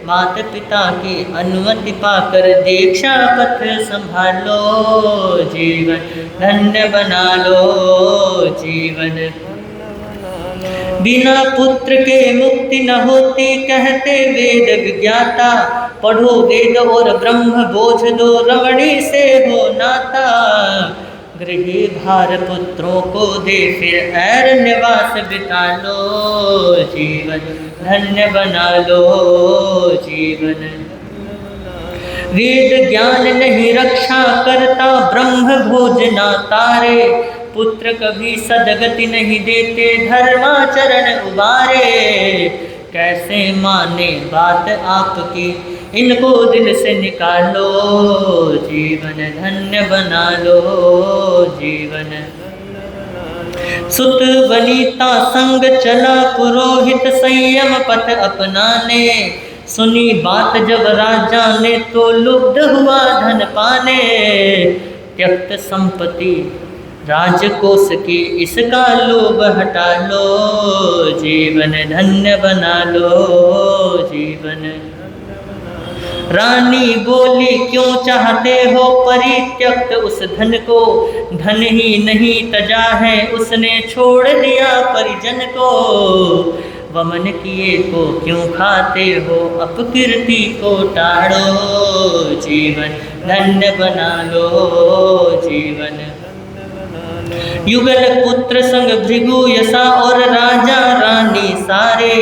माता पिता की अनुमति पाकर दीक्षा पथ संभालो, जीवन धन्य बना लो, जीवन। बिना पुत्र के मुक्ति न होती कहते वेद विज्ञाता, पढ़ो वेद और ब्रह्म बोझ दो, रमणी से हो नाता, गृही भार पुत्रों को दे फिर अरण्यवास बिता लो, जीवन धन्य बना लो, जीवन। वेद ज्ञान नहीं रक्षा करता, ब्रह्म भोज ना तारे, पुत्र कभी सदगति नहीं देते, धर्माचरण उबारे, कैसे माने बात आपकी, इनको दिल से निकालो, जीवन धन्य बना लो, जीवन। सुत वनिता संग चला पुरोहित, संयम पथ अपनाने, सुनी बात जब राजा ने तो लुब्ध हुआ धन पाने, त्यक्त संपत्ति राजकोष की इसका लोभ हटा लो, जीवन धन्य बना लो, जीवन। रानी बोली क्यों चाहते हो परित्यक्त उस धन को, धन ही नहीं तजा है उसने छोड़ दिया परिजन को, वमन किए को क्यों खाते हो अपकीर्ति को टाड़ो, जीवन धन्य बना लो, जीवन। युगल पुत्र संग भृगु यशा और राजा रानी सारे,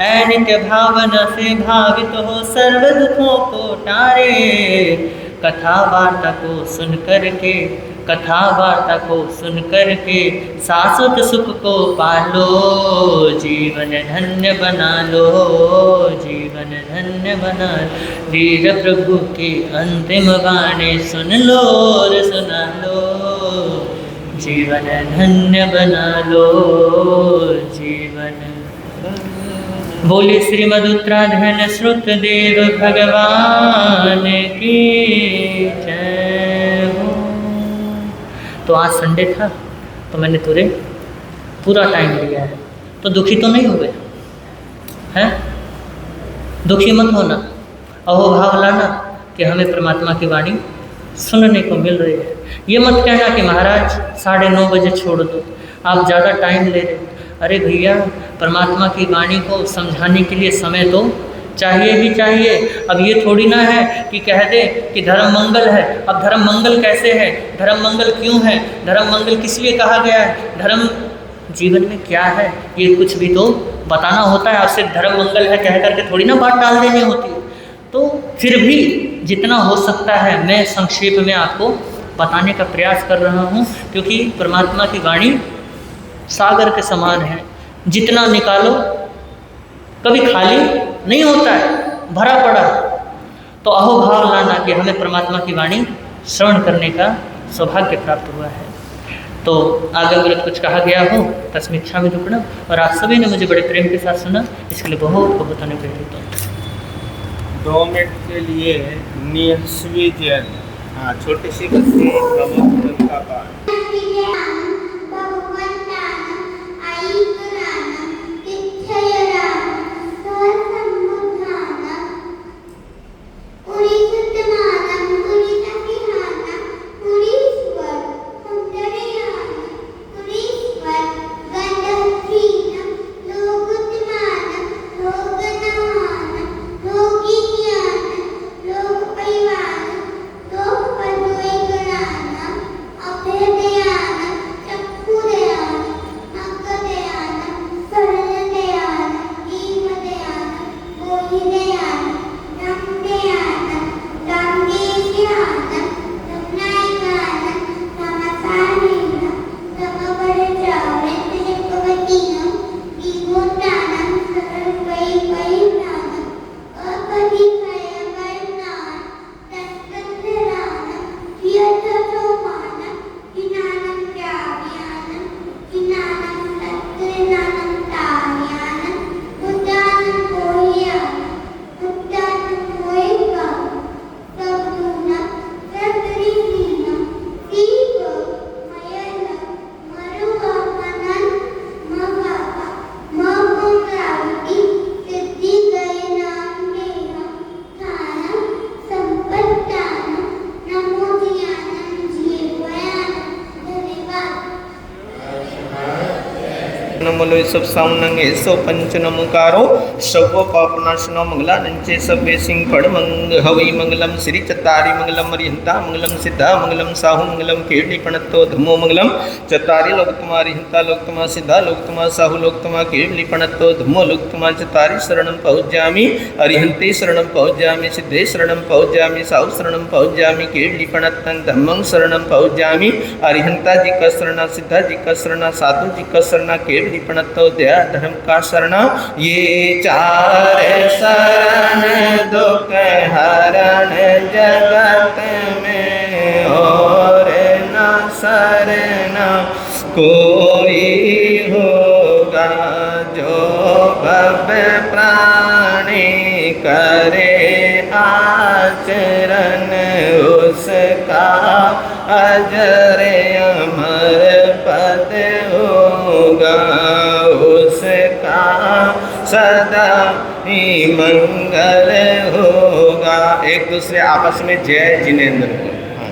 ऐनिक भावना से भावित हो सर्व दुखों को टारे, कथा वार्ता को सुन करके, कथा वार्ता को सुन करके शाश्वत सुख को पालो, जीवन धन्य बना लो, जीवन धन्य बना लो। वीर प्रभु की अंतिम वाणी सुन लो और सुना लो, जीवन धन्य बना लो, जीवन। बोले श्रीमद उत्तराधन श्रुत देव भगवान की जय हो। तो आज संडे था तो मैंने पूरा टाइम लिया है, तो दुखी तो नहीं हो गए हैं? दुखी मत होना, अहोभाव लाना कि हमें परमात्मा की वाणी सुनने को मिल रही है। ये मत कहना कि महाराज 9:30 बजे छोड़ दो, आप ज़्यादा टाइम ले रहे हो। अरे भैया, परमात्मा की वाणी को समझाने के लिए समय तो चाहिए ही चाहिए। अब ये थोड़ी ना है कि कह दे कि धर्म मंगल है। अब धर्म मंगल कैसे है? धर्म मंगल क्यों है? धर्म मंगल किस लिए कहा गया है? धर्म जीवन में क्या है, ये कुछ भी तो बताना होता है। आपसे धर्म मंगल है कह करके थोड़ी ना बात टाल देनी होती है। तो फिर भी जितना हो सकता है मैं संक्षेप में आपको बताने का प्रयास कर रहा हूँ, क्योंकि परमात्मा की वाणी सागर के समान है। जितना निकालो कभी खाली नहीं होता है, भरा पड़ा। तो अहोभाव लाना कि हमें परमात्मा की वाणी श्रवण करने का सौभाग्य प्राप्त हुआ है। तो आगे अगर कुछ कहा गया हो तस्मिच्छा में दुक्कड़म, और आप सभी ने मुझे बड़े प्रेम के साथ सुना, इसके लिए बहुत बहुत अनुग्रह देता हूँ। 2 मिनट के लिए निहस्वी जैन, हाँ, छोटी सी बच्ची प्रमुख का पाठ। नमलो सब साउनंगे सो पंच नमकारो शव पापनाशनो मंगलानंचे सभ्य सिंह पड़ मंग हवि मंगलम श्री चतारी मंगलम अरिहंता मंगलम सिद्धा मंगलम साहु मंगलम केडी पणत्तो धम्मो मंगलम चतारी लोकतमा अरिहंता लोकतमा सिद्धा लोकतमा साहु लोकतमा केडी पणत्तो धम्मो लोकतमा चतारी शरणं पहुज्यामि अरिहंते शरणं पहुज्यामि सिद्धे शरणं पहुज्यामि साहु शरणं पहुज्यामि केडी पणत्तं धम्मं शरणं पहुज्यामि अरिहंता जी का शरण सिद्धा जी का शरण साधु जी का शरण केडी पणत्तो दया धर्म का शरण ये चार शरण दुख हरण जगत में और न शरण कोई होगा जो भव प्राणी करे आचरण उसका अजर अमर पद होगा उसका सदा ही मंगल होगा। एक दूसरे आपस में जय जिनेंद्र।